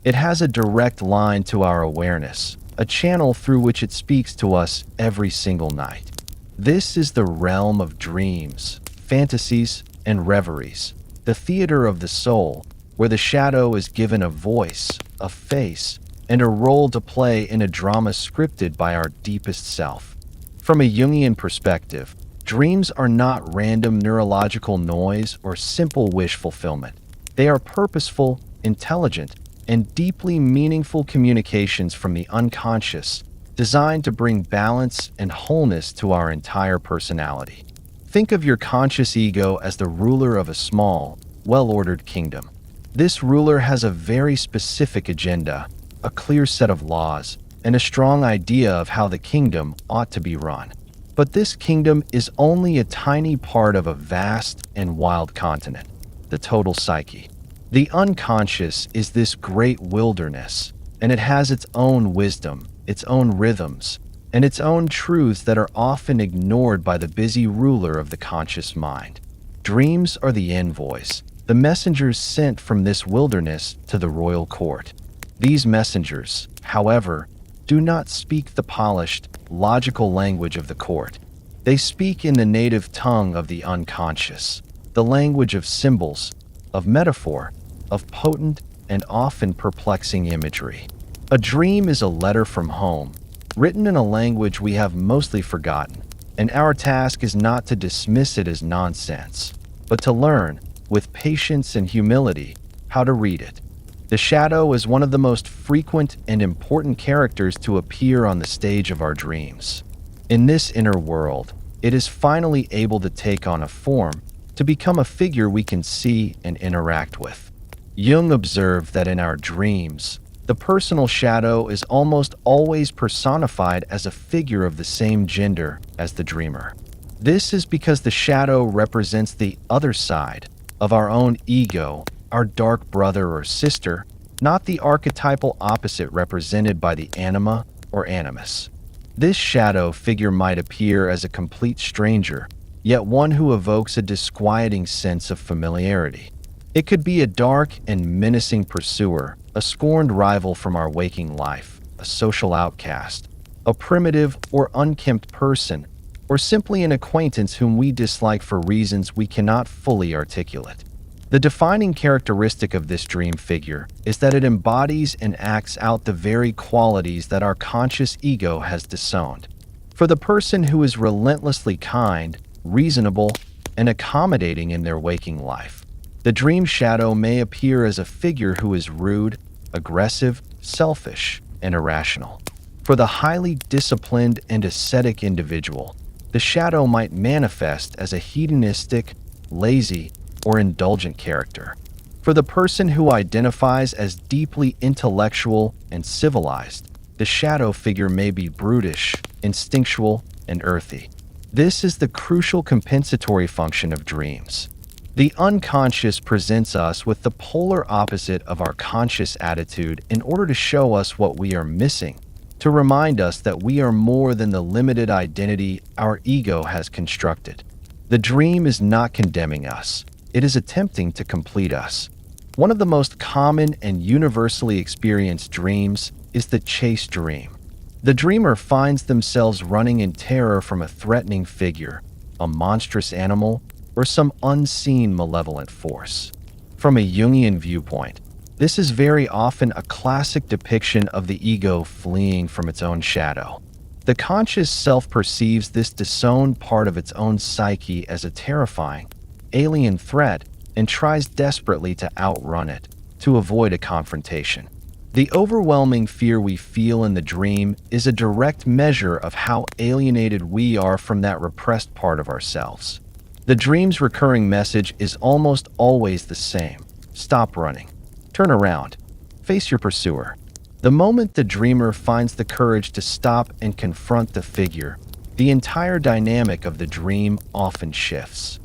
it has a direct line to our awareness, a channel through which it speaks to us every single night. This is the realm of dreams, fantasies, and reveries, the theater of the soul, where the shadow is given a voice, a face, and a role to play in a drama scripted by our deepest self. From a Jungian perspective, dreams are not random neurological noise or simple wish fulfillment. They are purposeful, intelligent, and deeply meaningful communications from the unconscious, designed to bring balance and wholeness to our entire personality. Think of your conscious ego as the ruler of a small, well-ordered kingdom. This ruler has a very specific agenda, a clear set of laws, and a strong idea of how the kingdom ought to be run. But this kingdom is only a tiny part of a vast and wild continent, the total psyche. The unconscious is this great wilderness, and it has its own wisdom, its own rhythms, and its own truths that are often ignored by the busy ruler of the conscious mind. Dreams are the envoys, the messengers sent from this wilderness to the royal court. These messengers, however, do not speak the polished, logical language of the court. They speak in the native tongue of the unconscious, the language of symbols, of metaphor, of potent and often perplexing imagery. A dream is a letter from home, written in a language we have mostly forgotten, and our task is not to dismiss it as nonsense, but to learn, with patience and humility, how to read it. The shadow is one of the most frequent and important characters to appear on the stage of our dreams. In this inner world, it is finally able to take on a form, to become a figure we can see and interact with. Jung observed that in our dreams, the personal shadow is almost always personified as a figure of the same gender as the dreamer. This is because the shadow represents the other side of our own ego, our dark brother or sister, not the archetypal opposite represented by the anima or animus. This shadow figure might appear as a complete stranger, yet one who evokes a disquieting sense of familiarity. It could be a dark and menacing pursuer, a scorned rival from our waking life, a social outcast, a primitive or unkempt person, or simply an acquaintance whom we dislike for reasons we cannot fully articulate. The defining characteristic of this dream figure is that it embodies and acts out the very qualities that our conscious ego has disowned. For the person who is relentlessly kind, reasonable, and accommodating in their waking life, the dream shadow may appear as a figure who is rude, aggressive, selfish, and irrational. For the highly disciplined and ascetic individual, the shadow might manifest as a hedonistic, lazy, or indulgent character. For the person who identifies as deeply intellectual and civilized, the shadow figure may be brutish, instinctual, and earthy. This is the crucial compensatory function of dreams. The unconscious presents us with the polar opposite of our conscious attitude in order to show us what we are missing, to remind us that we are more than the limited identity our ego has constructed. The dream is not condemning us. It is attempting to complete us. One of the most common and universally experienced dreams is the chase dream. The dreamer finds themselves running in terror from a threatening figure, a monstrous animal, or some unseen malevolent force. From a Jungian viewpoint, This is very often a classic depiction of the ego fleeing from its own shadow. The conscious self perceives this disowned part of its own psyche as a terrifying, alien threat and tries desperately to outrun it, to avoid a confrontation. The overwhelming fear we feel in the dream is a direct measure of how alienated we are from that repressed part of ourselves. The dream's recurring message is almost always the same. Stop running. Turn around. Face your pursuer. The moment the dreamer finds the courage to stop and confront the figure, the entire dynamic of the dream often shifts.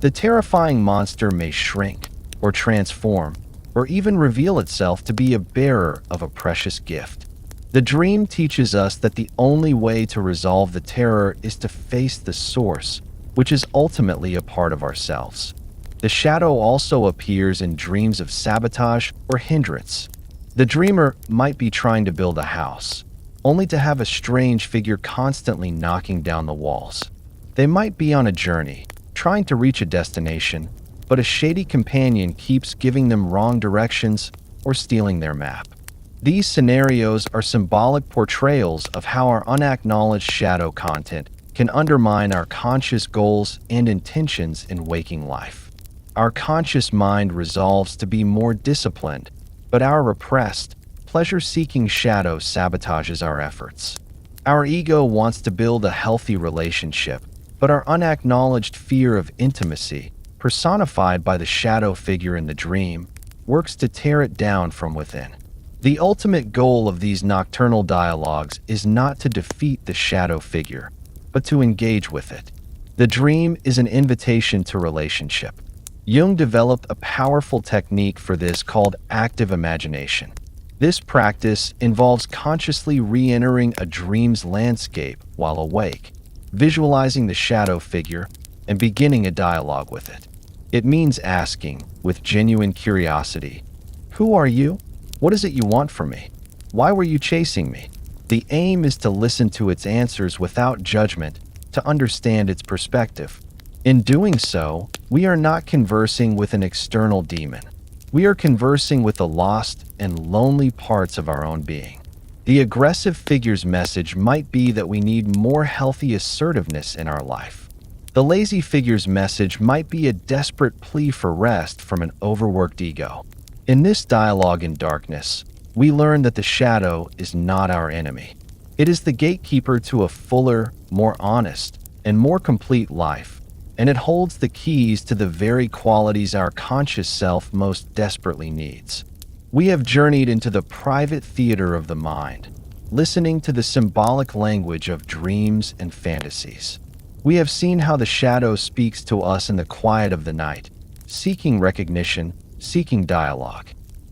The terrifying monster may shrink, or transform, or even reveal itself to be a bearer of a precious gift. The dream teaches us that the only way to resolve the terror is to face the source, which is ultimately a part of ourselves. The shadow also appears in dreams of sabotage or hindrance. The dreamer might be trying to build a house, only to have a strange figure constantly knocking down the walls. They might be on a journey, trying to reach a destination, but a shady companion keeps giving them wrong directions or stealing their map. These scenarios are symbolic portrayals of how our unacknowledged shadow content can undermine our conscious goals and intentions in waking life. Our conscious mind resolves to be more disciplined, but our repressed, pleasure-seeking shadow sabotages our efforts. Our ego wants to build a healthy relationship, but our unacknowledged fear of intimacy, personified by the shadow figure in the dream, works to tear it down from within. The ultimate goal of these nocturnal dialogues is not to defeat the shadow figure, but to engage with it. The dream is an invitation to relationship. Jung developed a powerful technique for this called active imagination. This practice involves consciously re-entering a dream's landscape while awake, visualizing the shadow figure, and beginning a dialogue with it. It means asking, with genuine curiosity, "Who are you? What is it you want from me? Why were you chasing me?" The aim is to listen to its answers without judgment, to understand its perspective. In doing so, we are not conversing with an external demon. We are conversing with the lost and lonely parts of our own being. The aggressive figure's message might be that we need more healthy assertiveness in our life. The lazy figure's message might be a desperate plea for rest from an overworked ego. In this dialogue in darkness, we learn that the shadow is not our enemy. It is the gatekeeper to a fuller, more honest, and more complete life, and it holds the keys to the very qualities our conscious self most desperately needs. We have journeyed into the private theater of the mind, listening to the symbolic language of dreams and fantasies. We have seen how the shadow speaks to us in the quiet of the night, seeking recognition, seeking dialogue.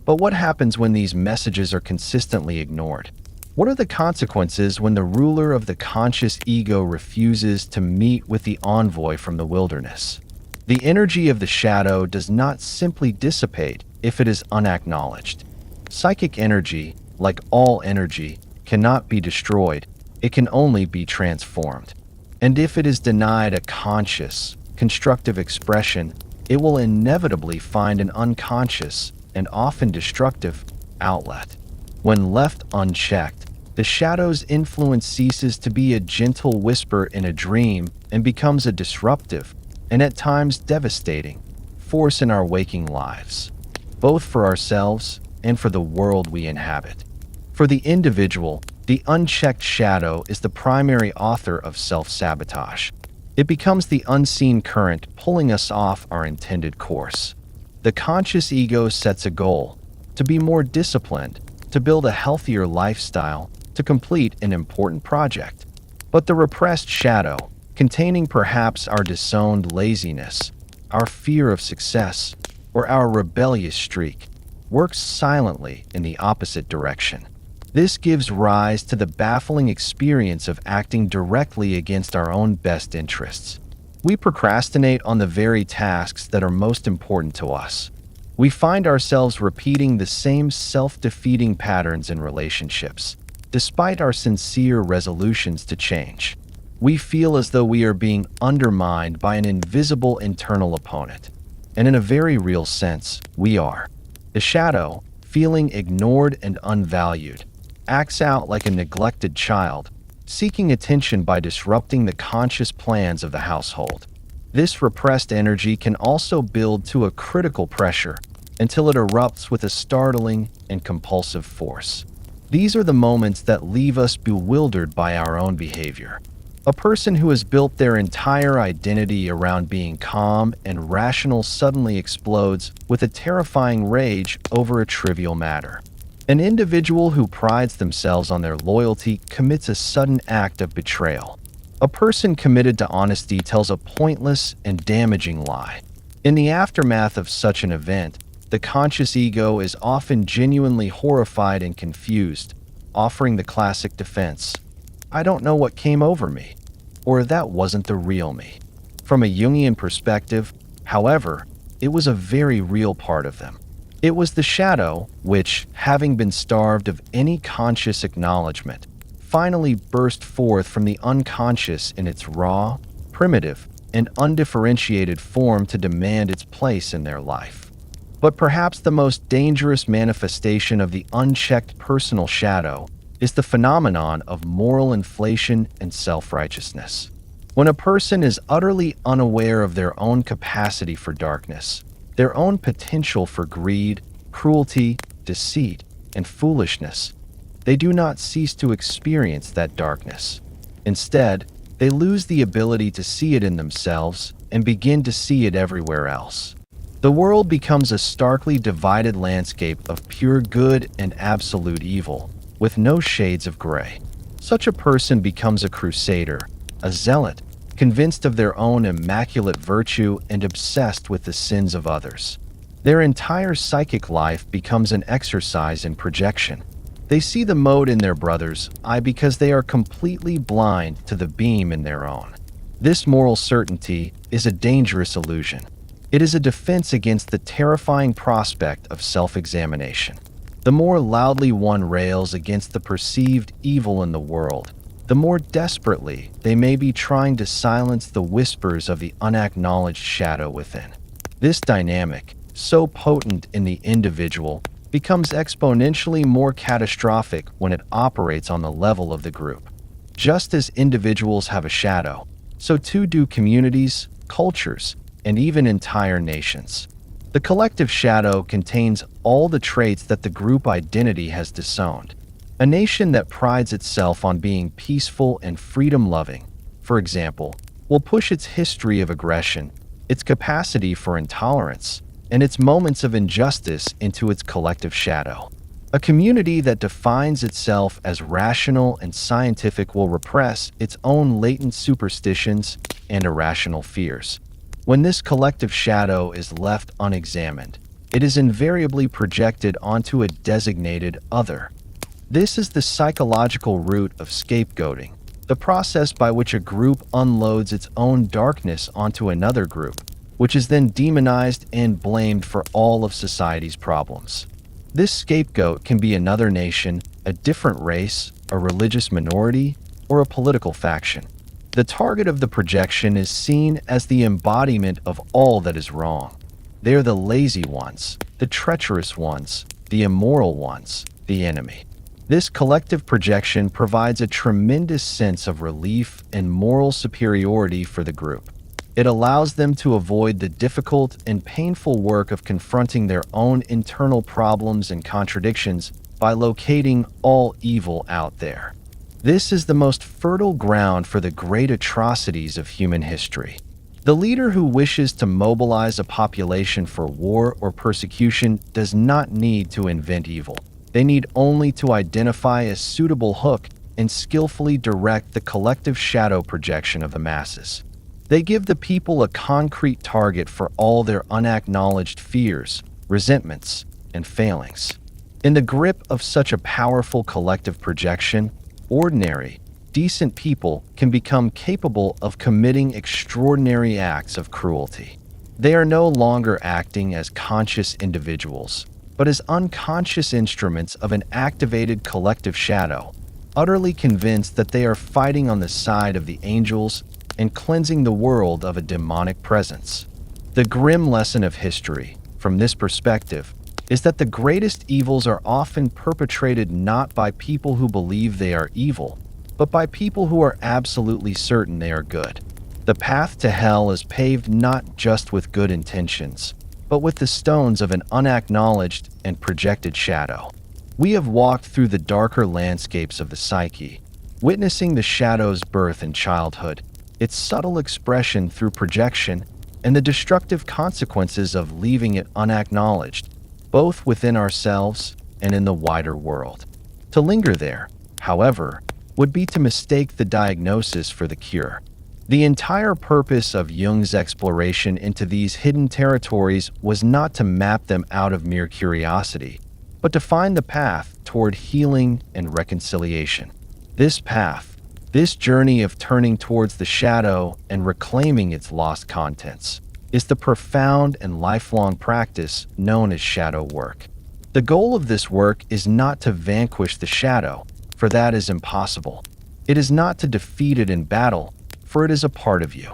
But what happens when these messages are consistently ignored? What are the consequences when the ruler of the conscious ego refuses to meet with the envoy from the wilderness? The energy of the shadow does not simply dissipate if it is unacknowledged. Psychic energy, like all energy, cannot be destroyed. It can only be transformed. And if it is denied a conscious, constructive expression, it will inevitably find an unconscious and often destructive outlet. When left unchecked, the shadow's influence ceases to be a gentle whisper in a dream and becomes a disruptive, and at times devastating, force in our waking lives, both for ourselves and for the world we inhabit. For the individual, the unchecked shadow is the primary author of self-sabotage. It becomes the unseen current pulling us off our intended course. The conscious ego sets a goal: to be more disciplined, to build a healthier lifestyle, to complete an important project. But the repressed shadow, containing perhaps our disowned laziness, our fear of success, or our rebellious streak, works silently in the opposite direction. This gives rise to the baffling experience of acting directly against our own best interests. We procrastinate on the very tasks that are most important to us. We find ourselves repeating the same self-defeating patterns in relationships, despite our sincere resolutions to change. We feel as though we are being undermined by an invisible internal opponent. And in a very real sense, we are. The shadow, feeling ignored and unvalued, acts out like a neglected child, seeking attention by disrupting the conscious plans of the household. This repressed energy can also build to a critical pressure until it erupts with a startling and compulsive force. These are the moments that leave us bewildered by our own behavior. A person who has built their entire identity around being calm and rational suddenly explodes with a terrifying rage over a trivial matter. An individual who prides themselves on their loyalty commits a sudden act of betrayal. A person committed to honesty tells a pointless and damaging lie. In the aftermath of such an event, the conscious ego is often genuinely horrified and confused, offering the classic defense, "I don't know what came over me," or "that wasn't the real me." From a Jungian perspective, however, it was a very real part of them. It was the shadow which, having been starved of any conscious acknowledgement, finally burst forth from the unconscious in its raw, primitive, and undifferentiated form to demand its place in their life. But perhaps the most dangerous manifestation of the unchecked personal shadow is the phenomenon of moral inflation and self-righteousness. When a person is utterly unaware of their own capacity for darkness, their own potential for greed, cruelty, deceit, and foolishness, they do not cease to experience that darkness. Instead, they lose the ability to see it in themselves and begin to see it everywhere else. The world becomes a starkly divided landscape of pure good and absolute evil, with no shades of gray. Such a person becomes a crusader, a zealot, convinced of their own immaculate virtue and obsessed with the sins of others. Their entire psychic life becomes an exercise in projection. They see the mote in their brother's eye because they are completely blind to the beam in their own. This moral certainty is a dangerous illusion. It is a defense against the terrifying prospect of self-examination. The more loudly one rails against the perceived evil in the world, the more desperately they may be trying to silence the whispers of the unacknowledged shadow within. This dynamic, so potent in the individual, becomes exponentially more catastrophic when it operates on the level of the group. Just as individuals have a shadow, so too do communities, cultures, and even entire nations. The collective shadow contains all the traits that the group identity has disowned. A nation that prides itself on being peaceful and freedom-loving, for example, will push its history of aggression, its capacity for intolerance, and its moments of injustice into its collective shadow. A community that defines itself as rational and scientific will repress its own latent superstitions and irrational fears. When this collective shadow is left unexamined, it is invariably projected onto a designated other. This is the psychological root of scapegoating, the process by which a group unloads its own darkness onto another group, which is then demonized and blamed for all of society's problems. This scapegoat can be another nation, a different race, a religious minority, or a political faction. The target of the projection is seen as the embodiment of all that is wrong. They are the lazy ones, the treacherous ones, the immoral ones, the enemy. This collective projection provides a tremendous sense of relief and moral superiority for the group. It allows them to avoid the difficult and painful work of confronting their own internal problems and contradictions by locating all evil out there. This is the most fertile ground for the great atrocities of human history. The leader who wishes to mobilize a population for war or persecution does not need to invent evil. They need only to identify a suitable hook and skillfully direct the collective shadow projection of the masses. They give the people a concrete target for all their unacknowledged fears, resentments, and failings. In the grip of such a powerful collective projection, ordinary, decent people can become capable of committing extraordinary acts of cruelty. They are no longer acting as conscious individuals, but as unconscious instruments of an activated collective shadow, utterly convinced that they are fighting on the side of the angels and cleansing the world of a demonic presence. The grim lesson of history, from this perspective, is that the greatest evils are often perpetrated not by people who believe they are evil, but by people who are absolutely certain they are good. The path to hell is paved not just with good intentions, but with the stones of an unacknowledged and projected shadow. We have walked through the darker landscapes of the psyche, witnessing the shadow's birth in childhood, its subtle expression through projection, and the destructive consequences of leaving it unacknowledged, both within ourselves and in the wider world. To linger there, however, would be to mistake the diagnosis for the cure. The entire purpose of Jung's exploration into these hidden territories was not to map them out of mere curiosity, but to find the path toward healing and reconciliation. This path, this journey of turning towards the shadow and reclaiming its lost contents, is the profound and lifelong practice known as shadow work. The goal of this work is not to vanquish the shadow, for that is impossible. It is not to defeat it in battle, for it is a part of you.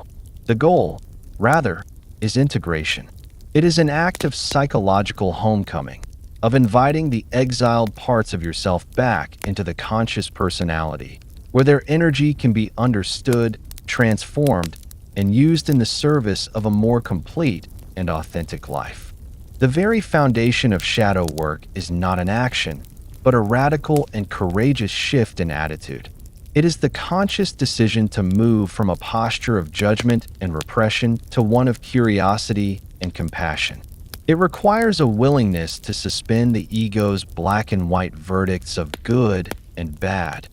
The goal, rather, is integration. It is an act of psychological homecoming, of inviting the exiled parts of yourself back into the conscious personality, where their energy can be understood, transformed, and used in the service of a more complete and authentic life. The very foundation of shadow work is not an action, but a radical and courageous shift in attitude. It is the conscious decision to move from a posture of judgment and repression to one of curiosity and compassion. It requires a willingness to suspend the ego's black and white verdicts of good and bad,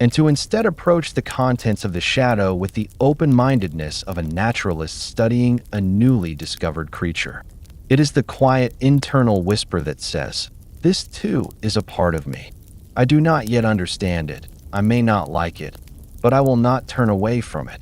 and to instead approach the contents of the shadow with the open-mindedness of a naturalist studying a newly discovered creature. It is the quiet internal whisper that says, "This too is a part of me. I do not yet understand it. I may not like it, but I will not turn away from it."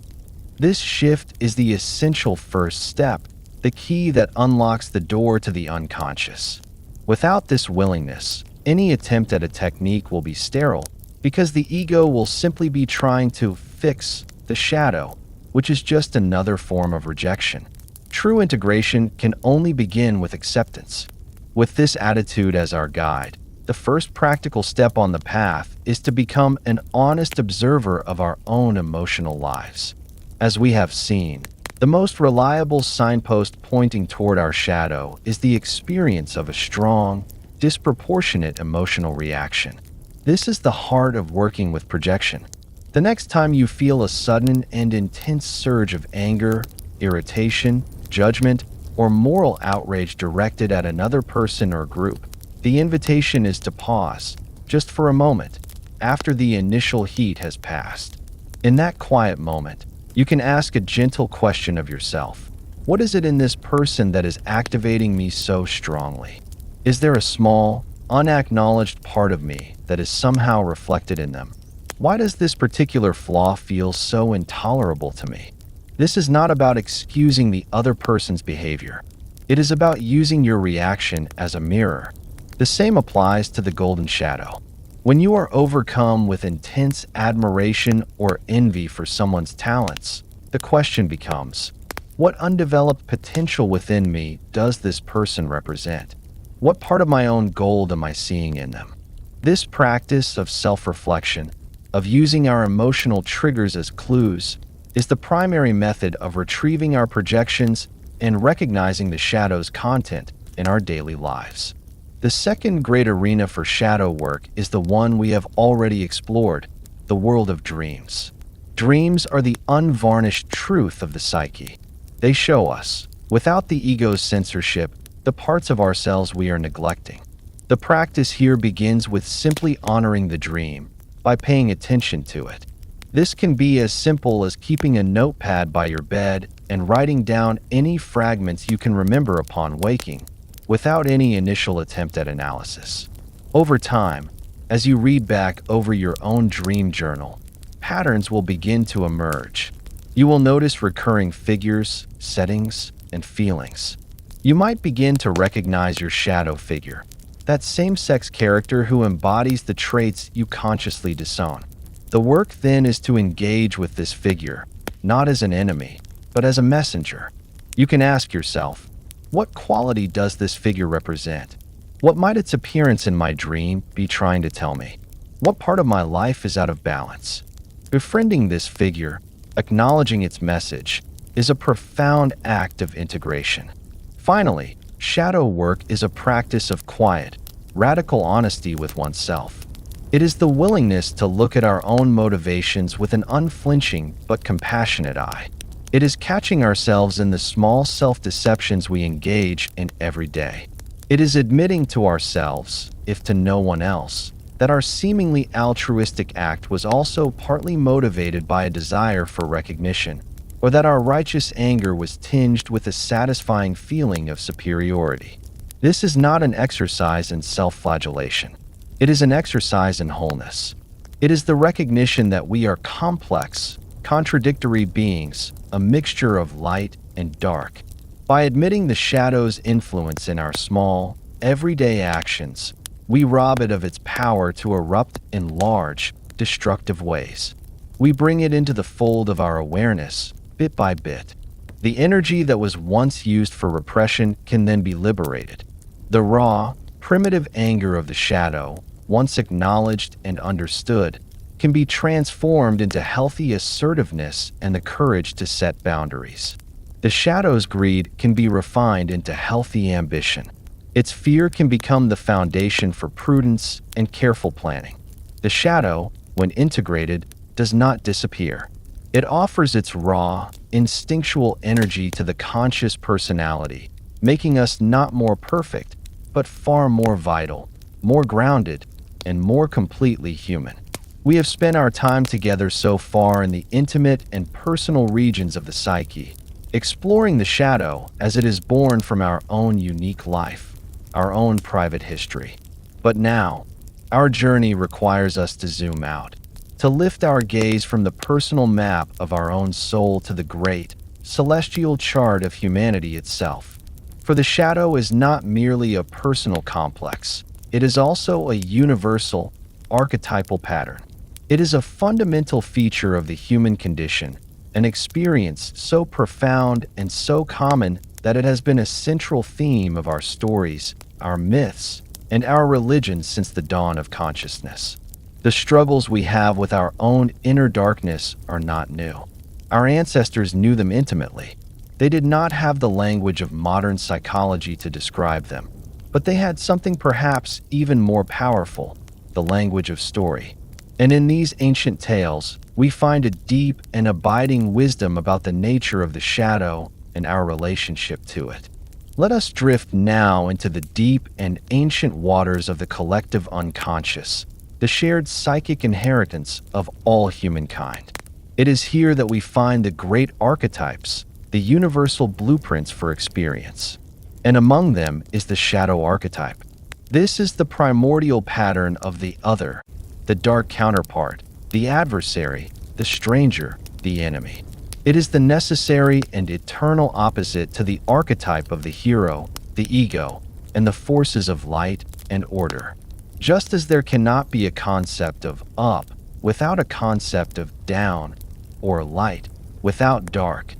This shift is the essential first step, the key that unlocks the door to the unconscious. Without this willingness, any attempt at a technique will be sterile, because the ego will simply be trying to fix the shadow, which is just another form of rejection. True integration can only begin with acceptance. With this attitude as our guide, the first practical step on the path is to become an honest observer of our own emotional lives. As we have seen, the most reliable signpost pointing toward our shadow is the experience of a strong, disproportionate emotional reaction. This is the heart of working with projection. The next time you feel a sudden and intense surge of anger, irritation, judgment, or moral outrage directed at another person or group, the invitation is to pause, just for a moment, after the initial heat has passed. In that quiet moment, you can ask a gentle question of yourself. What is it in this person that is activating me so strongly? Is there a small, unacknowledged part of me that is somehow reflected in them? Why does this particular flaw feel so intolerable to me? This is not about excusing the other person's behavior. It is about using your reaction as a mirror. The same applies to the golden shadow. When you are overcome with intense admiration or envy for someone's talents, the question becomes, what undeveloped potential within me does this person represent? What part of my own gold am I seeing in them? This practice of self-reflection, of using our emotional triggers as clues, is the primary method of retrieving our projections and recognizing the shadow's content in our daily lives. The second great arena for shadow work is the one we have already explored, the world of dreams. Dreams are the unvarnished truth of the psyche. They show us, without the ego's censorship, the parts of ourselves we are neglecting. The practice here begins with simply honoring the dream by paying attention to it. This can be as simple as keeping a notepad by your bed and writing down any fragments you can remember upon waking, without any initial attempt at analysis. Over time, as you read back over your own dream journal, patterns will begin to emerge. You will notice recurring figures, settings, and feelings. You might begin to recognize your shadow figure, that same-sex character who embodies the traits you consciously disown. The work then is to engage with this figure, not as an enemy, but as a messenger. You can ask yourself, what quality does this figure represent? What might its appearance in my dream be trying to tell me? What part of my life is out of balance? Befriending this figure, acknowledging its message, is a profound act of integration. Finally, shadow work is a practice of quiet, radical honesty with oneself. It is the willingness to look at our own motivations with an unflinching but compassionate eye. It is catching ourselves in the small self-deceptions we engage in every day. It is admitting to ourselves, if to no one else, that our seemingly altruistic act was also partly motivated by a desire for recognition, or that our righteous anger was tinged with a satisfying feeling of superiority. This is not an exercise in self-flagellation. It is an exercise in wholeness. It is the recognition that we are complex, contradictory beings, a mixture of light and dark. By admitting the shadow's influence in our small, everyday actions, we rob it of its power to erupt in large, destructive ways. We bring it into the fold of our awareness, bit by bit. The energy that was once used for repression can then be liberated. The raw, primitive anger of the shadow, once acknowledged and understood, can be transformed into healthy assertiveness and the courage to set boundaries. The shadow's greed can be refined into healthy ambition. Its fear can become the foundation for prudence and careful planning. The shadow, when integrated, does not disappear. It offers its raw, instinctual energy to the conscious personality, making us not more perfect, but far more vital, more grounded, and more completely human. We have spent our time together so far in the intimate and personal regions of the psyche, exploring the shadow as it is born from our own unique life, our own private history. But now, our journey requires us to zoom out, to lift our gaze from the personal map of our own soul to the great, celestial chart of humanity itself. For the shadow is not merely a personal complex, it is also a universal, archetypal pattern. It is a fundamental feature of the human condition, an experience so profound and so common that it has been a central theme of our stories, our myths, and our religions since the dawn of consciousness. The struggles we have with our own inner darkness are not new. Our ancestors knew them intimately. They did not have the language of modern psychology to describe them, but they had something perhaps even more powerful, the language of story. And in these ancient tales, we find a deep and abiding wisdom about the nature of the shadow and our relationship to it. Let us drift now into the deep and ancient waters of the collective unconscious, the shared psychic inheritance of all humankind. It is here that we find the great archetypes, the universal blueprints for experience. And among them is the shadow archetype. This is the primordial pattern of the other, the dark counterpart, the adversary, the stranger, the enemy. It is the necessary and eternal opposite to the archetype of the hero, the ego, and the forces of light and order. Just as there cannot be a concept of up without a concept of down, or light without dark,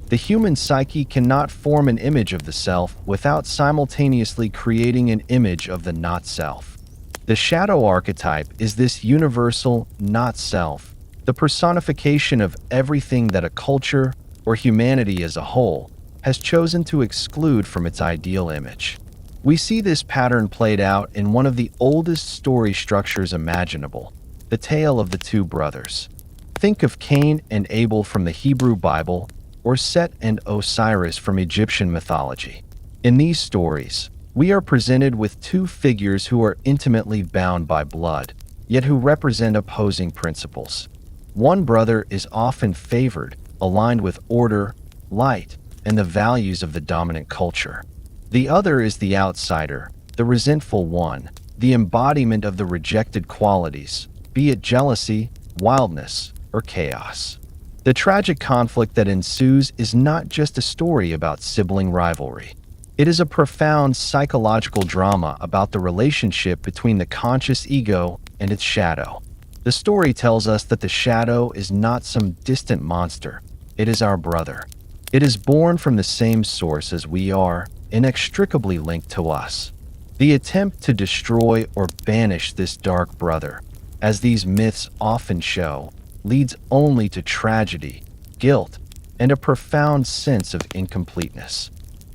the human psyche cannot form an image of the self without simultaneously creating an image of the not-self. The shadow archetype is this universal not-self, the personification of everything that a culture, or humanity as a whole, has chosen to exclude from its ideal image. We see this pattern played out in one of the oldest story structures imaginable, the tale of the two brothers. Think of Cain and Abel from the Hebrew Bible, or Set and Osiris from Egyptian mythology. In these stories, we are presented with two figures who are intimately bound by blood, yet who represent opposing principles. One brother is often favored, aligned with order, light, and the values of the dominant culture. The other is the outsider, the resentful one, the embodiment of the rejected qualities, be it jealousy, wildness, or chaos. The tragic conflict that ensues is not just a story about sibling rivalry. It is a profound psychological drama about the relationship between the conscious ego and its shadow. The story tells us that the shadow is not some distant monster. It is our brother. It is born from the same source as we are, inextricably linked to us. The attempt to destroy or banish this dark brother, as these myths often show, leads only to tragedy, guilt, and a profound sense of incompleteness.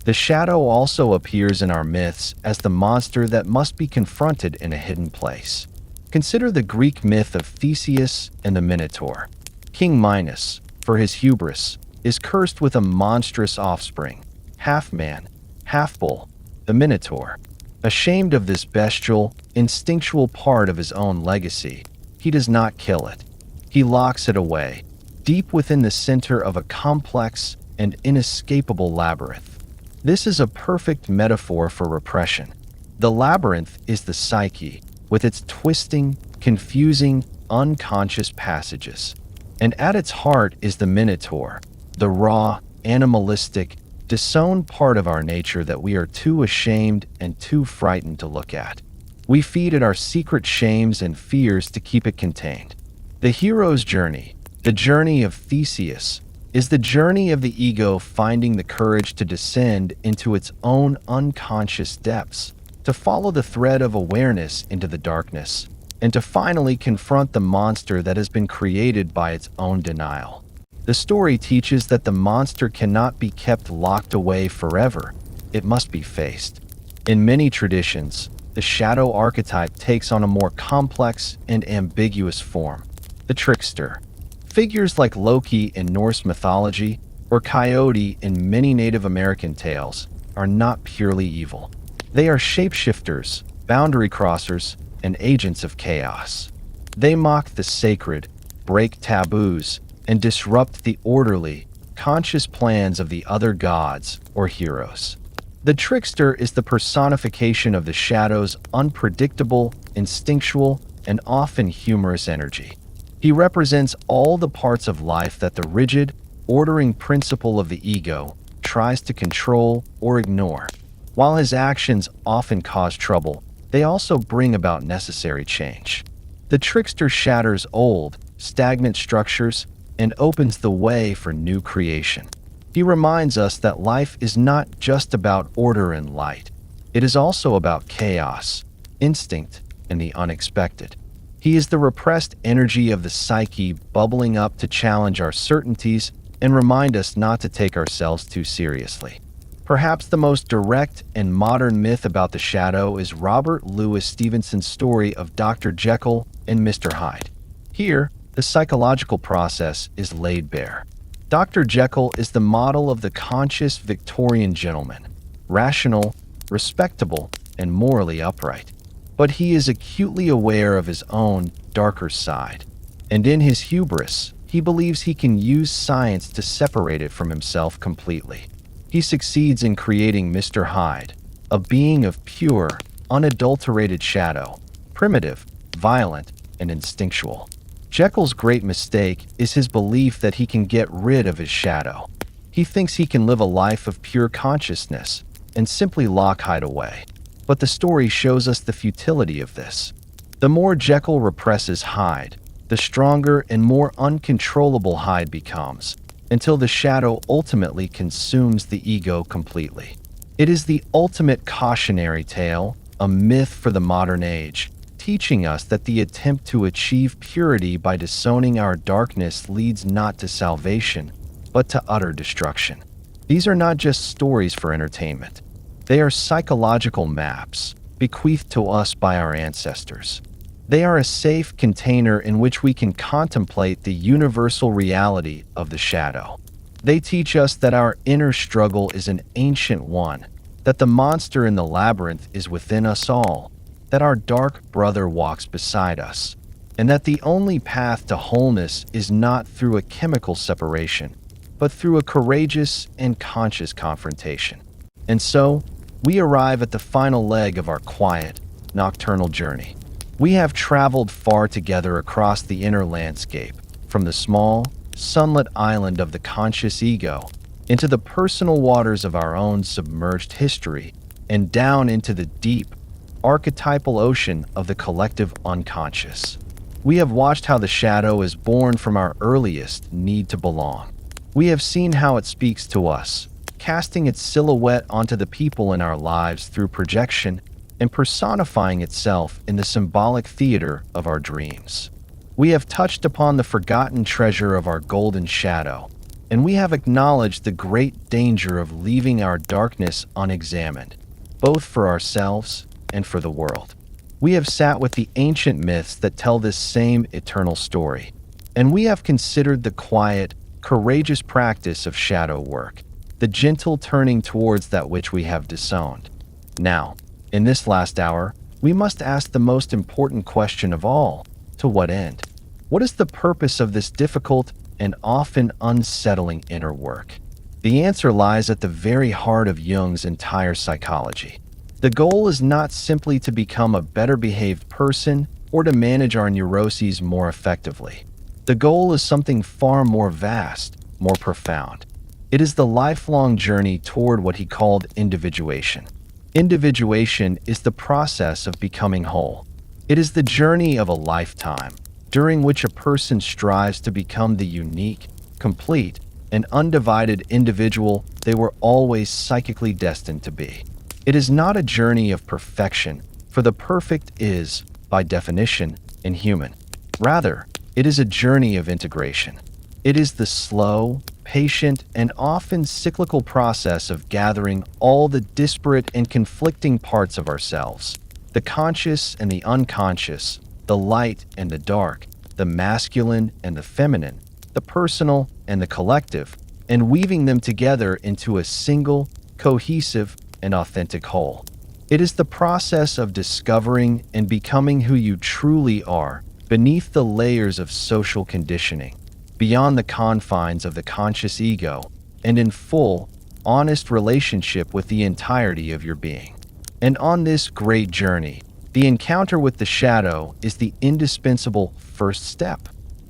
The shadow also appears in our myths as the monster that must be confronted in a hidden place. Consider the Greek myth of Theseus and the Minotaur. King Minos, for his hubris, is cursed with a monstrous offspring, half man, half bull, the Minotaur. Ashamed of this bestial, instinctual part of his own legacy, he does not kill it. He locks it away, deep within the center of a complex and inescapable labyrinth. This is a perfect metaphor for repression. The labyrinth is the psyche, with its twisting, confusing, unconscious passages. And at its heart is the Minotaur, the raw, animalistic, disowned part of our nature that we are too ashamed and too frightened to look at. We feed it our secret shames and fears to keep it contained. The hero's journey, the journey of Theseus, is the journey of the ego finding the courage to descend into its own unconscious depths, to follow the thread of awareness into the darkness, and to finally confront the monster that has been created by its own denial. The story teaches that the monster cannot be kept locked away forever. It must be faced. In many traditions, the shadow archetype takes on a more complex and ambiguous form, the trickster. Figures like Loki in Norse mythology or Coyote in many Native American tales are not purely evil. They are shapeshifters, boundary crossers, and agents of chaos. They mock the sacred, break taboos, and disrupt the orderly, conscious plans of the other gods or heroes. The trickster is the personification of the shadow's unpredictable, instinctual, and often humorous energy. He represents all the parts of life that the rigid, ordering principle of the ego tries to control or ignore. While his actions often cause trouble, they also bring about necessary change. The trickster shatters old, stagnant structures and opens the way for new creation. He reminds us that life is not just about order and light. It is also about chaos, instinct, and the unexpected. He is the repressed energy of the psyche bubbling up to challenge our certainties and remind us not to take ourselves too seriously. Perhaps the most direct and modern myth about the shadow is Robert Louis Stevenson's story of Dr. Jekyll and Mr. Hyde. Here, the psychological process is laid bare. Dr. Jekyll is the model of the conscious Victorian gentleman, rational, respectable, and morally upright. But he is acutely aware of his own darker side, and in his hubris, he believes he can use science to separate it from himself completely. He succeeds in creating Mr. Hyde, a being of pure, unadulterated shadow, primitive, violent, and instinctual. Jekyll's great mistake is his belief that he can get rid of his shadow. He thinks he can live a life of pure consciousness and simply lock Hyde away. But the story shows us the futility of this. The more Jekyll represses Hyde, the stronger and more uncontrollable Hyde becomes, until the shadow ultimately consumes the ego completely. It is the ultimate cautionary tale, a myth for the modern age, teaching us that the attempt to achieve purity by disowning our darkness leads not to salvation, but to utter destruction. These are not just stories for entertainment. They are psychological maps, bequeathed to us by our ancestors. They are a safe container in which we can contemplate the universal reality of the shadow. They teach us that our inner struggle is an ancient one, that the monster in the labyrinth is within us all, that our dark brother walks beside us, and that the only path to wholeness is not through a chemical separation, but through a courageous and conscious confrontation. And so, we arrive at the final leg of our quiet, nocturnal journey. We have traveled far together across the inner landscape, from the small, sunlit island of the conscious ego, into the personal waters of our own submerged history, and down into the deep, archetypal ocean of the collective unconscious. We have watched how the shadow is born from our earliest need to belong. We have seen how it speaks to us, casting its silhouette onto the people in our lives through projection, and personifying itself in the symbolic theater of our dreams. We have touched upon the forgotten treasure of our golden shadow, and we have acknowledged the great danger of leaving our darkness unexamined, both for ourselves and for the world. We have sat with the ancient myths that tell this same eternal story, and we have considered the quiet, courageous practice of shadow work, the gentle turning towards that which we have disowned. Now, in this last hour, we must ask the most important question of all: to what end? What is the purpose of this difficult and often unsettling inner work? The answer lies at the very heart of Jung's entire psychology. The goal is not simply to become a better behaved person or to manage our neuroses more effectively. The goal is something far more vast, more profound. It is the lifelong journey toward what he called individuation. Individuation is the process of becoming whole. It is the journey of a lifetime, during which a person strives to become the unique, complete, and undivided individual they were always psychically destined to be. It is not a journey of perfection, for the perfect is, by definition, inhuman. Rather, it is a journey of integration. It is the slow, patient, and often cyclical process of gathering all the disparate and conflicting parts of ourselves, the conscious and the unconscious, the light and the dark, the masculine and the feminine, the personal and the collective, and weaving them together into a single, cohesive, and authentic whole. It is the process of discovering and becoming who you truly are beneath the layers of social conditioning, beyond the confines of the conscious ego, and in full, honest relationship with the entirety of your being. And on this great journey, the encounter with the shadow is the indispensable first step.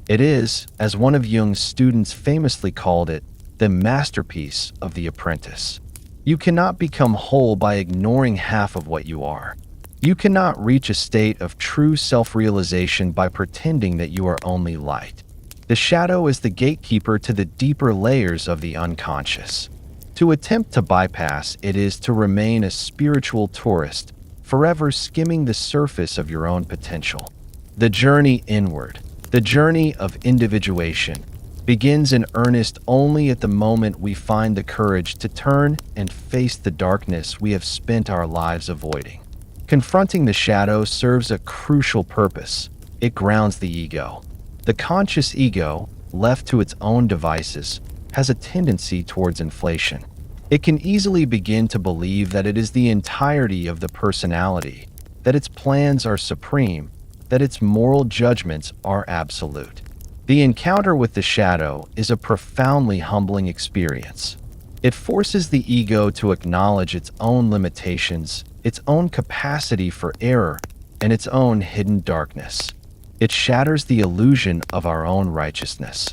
It is, as one of Jung's students famously called it, the masterpiece of the apprentice. You cannot become whole by ignoring half of what you are. You cannot reach a state of true self-realization by pretending that you are only light. The shadow is the gatekeeper to the deeper layers of the unconscious. To attempt to bypass it is to remain a spiritual tourist, forever skimming the surface of your own potential. The journey inward, the journey of individuation, begins in earnest only at the moment we find the courage to turn and face the darkness we have spent our lives avoiding. Confronting the shadow serves a crucial purpose. It grounds the ego. The conscious ego, left to its own devices, has a tendency towards inflation. It can easily begin to believe that it is the entirety of the personality, that its plans are supreme, that its moral judgments are absolute. The encounter with the shadow is a profoundly humbling experience. It forces the ego to acknowledge its own limitations, its own capacity for error, and its own hidden darkness. It shatters the illusion of our own righteousness.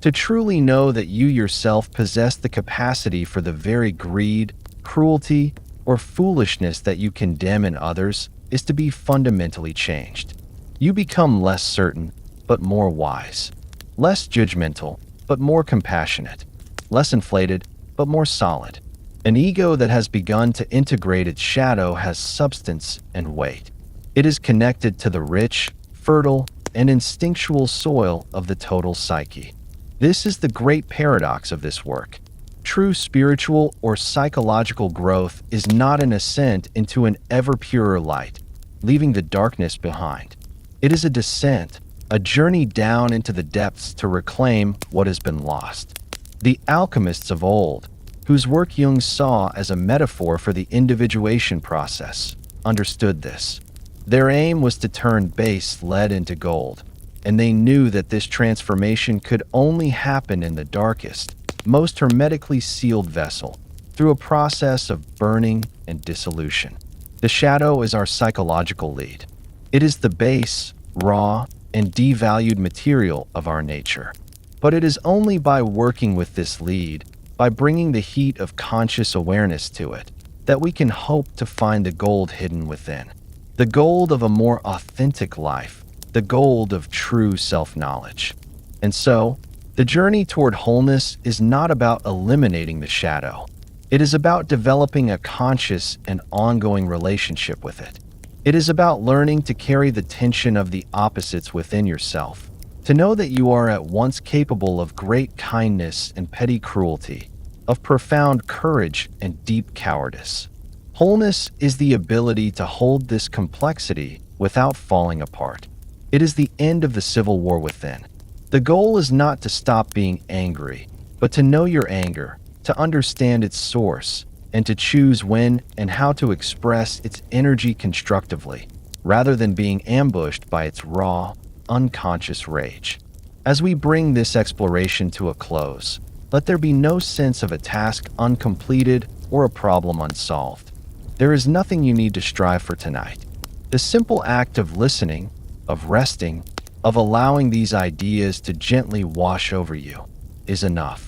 To truly know that you yourself possess the capacity for the very greed, cruelty, or foolishness that you condemn in others is to be fundamentally changed. You become less certain, but more wise. Less judgmental, but more compassionate. Less inflated, but more solid. An ego that has begun to integrate its shadow has substance and weight. It is connected to the rich, fertile, and instinctual soil of the total psyche. This is the great paradox of this work. True spiritual or psychological growth is not an ascent into an ever purer light, leaving the darkness behind. It is a descent, a journey down into the depths to reclaim what has been lost. The alchemists of old, whose work Jung saw as a metaphor for the individuation process, understood this. Their aim was to turn base lead into gold, and they knew that this transformation could only happen in the darkest, most hermetically sealed vessel, through a process of burning and dissolution. The shadow is our psychological lead. It is the base, raw, and devalued material of our nature. But it is only by working with this lead, by bringing the heat of conscious awareness to it, that we can hope to find the gold hidden within. The gold of a more authentic life, the gold of true self-knowledge. And so, the journey toward wholeness is not about eliminating the shadow. It is about developing a conscious and ongoing relationship with it. It is about learning to carry the tension of the opposites within yourself, to know that you are at once capable of great kindness and petty cruelty, of profound courage and deep cowardice. Wholeness is the ability to hold this complexity without falling apart. It is the end of the civil war within. The goal is not to stop being angry, but to know your anger, to understand its source, and to choose when and how to express its energy constructively, rather than being ambushed by its raw, unconscious rage. As we bring this exploration to a close, let there be no sense of a task uncompleted or a problem unsolved. There is nothing you need to strive for tonight. The simple act of listening, of resting, of allowing these ideas to gently wash over you, is enough.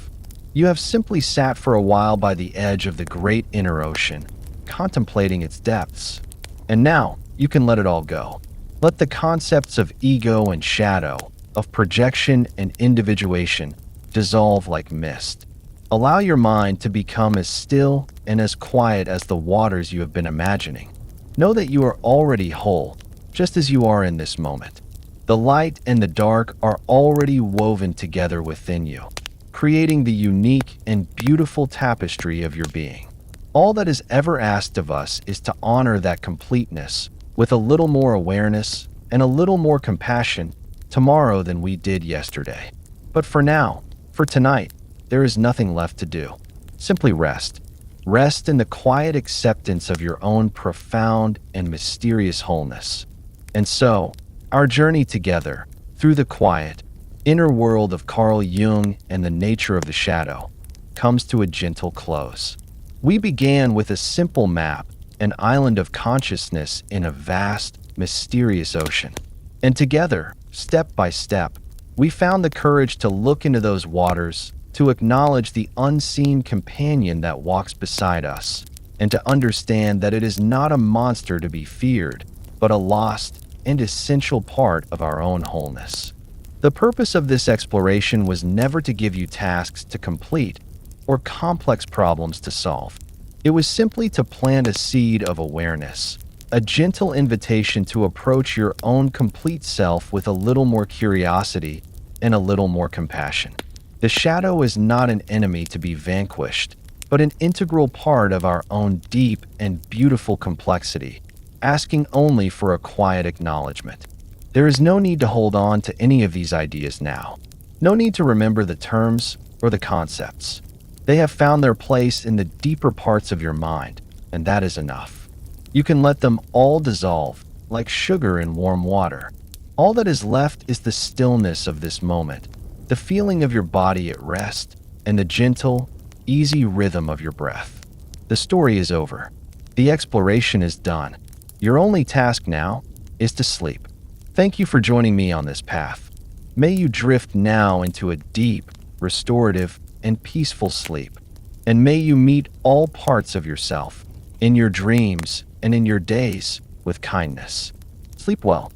You have simply sat for a while by the edge of the great inner ocean, contemplating its depths. And now, you can let it all go. Let the concepts of ego and shadow, of projection and individuation, dissolve like mist. Allow your mind to become as still and as quiet as the waters you have been imagining. Know that you are already whole, just as you are in this moment. The light and the dark are already woven together within you, creating the unique and beautiful tapestry of your being. All that is ever asked of us is to honor that completeness with a little more awareness and a little more compassion tomorrow than we did yesterday. But for now, for tonight, there is nothing left to do. Simply rest. Rest in the quiet acceptance of your own profound and mysterious wholeness. And so, our journey together, through the quiet, inner world of Carl Jung and the nature of the shadow, comes to a gentle close. We began with a simple map, an island of consciousness in a vast, mysterious ocean. And together, step by step, we found the courage to look into those waters, to acknowledge the unseen companion that walks beside us, and to understand that it is not a monster to be feared, but a lost and essential part of our own wholeness. The purpose of this exploration was never to give you tasks to complete or complex problems to solve. It was simply to plant a seed of awareness, a gentle invitation to approach your own complete self with a little more curiosity and a little more compassion. The shadow is not an enemy to be vanquished, but an integral part of our own deep and beautiful complexity, asking only for a quiet acknowledgement. There is no need to hold on to any of these ideas now. No need to remember the terms or the concepts. They have found their place in the deeper parts of your mind, and that is enough. You can let them all dissolve, like sugar in warm water. All that is left is the stillness of this moment, the feeling of your body at rest, and the gentle, easy rhythm of your breath. The story is over. The exploration is done. Your only task now is to sleep. Thank you for joining me on this path. May you drift now into a deep, restorative, and peaceful sleep. And may you meet all parts of yourself, in your dreams and in your days, with kindness. Sleep well.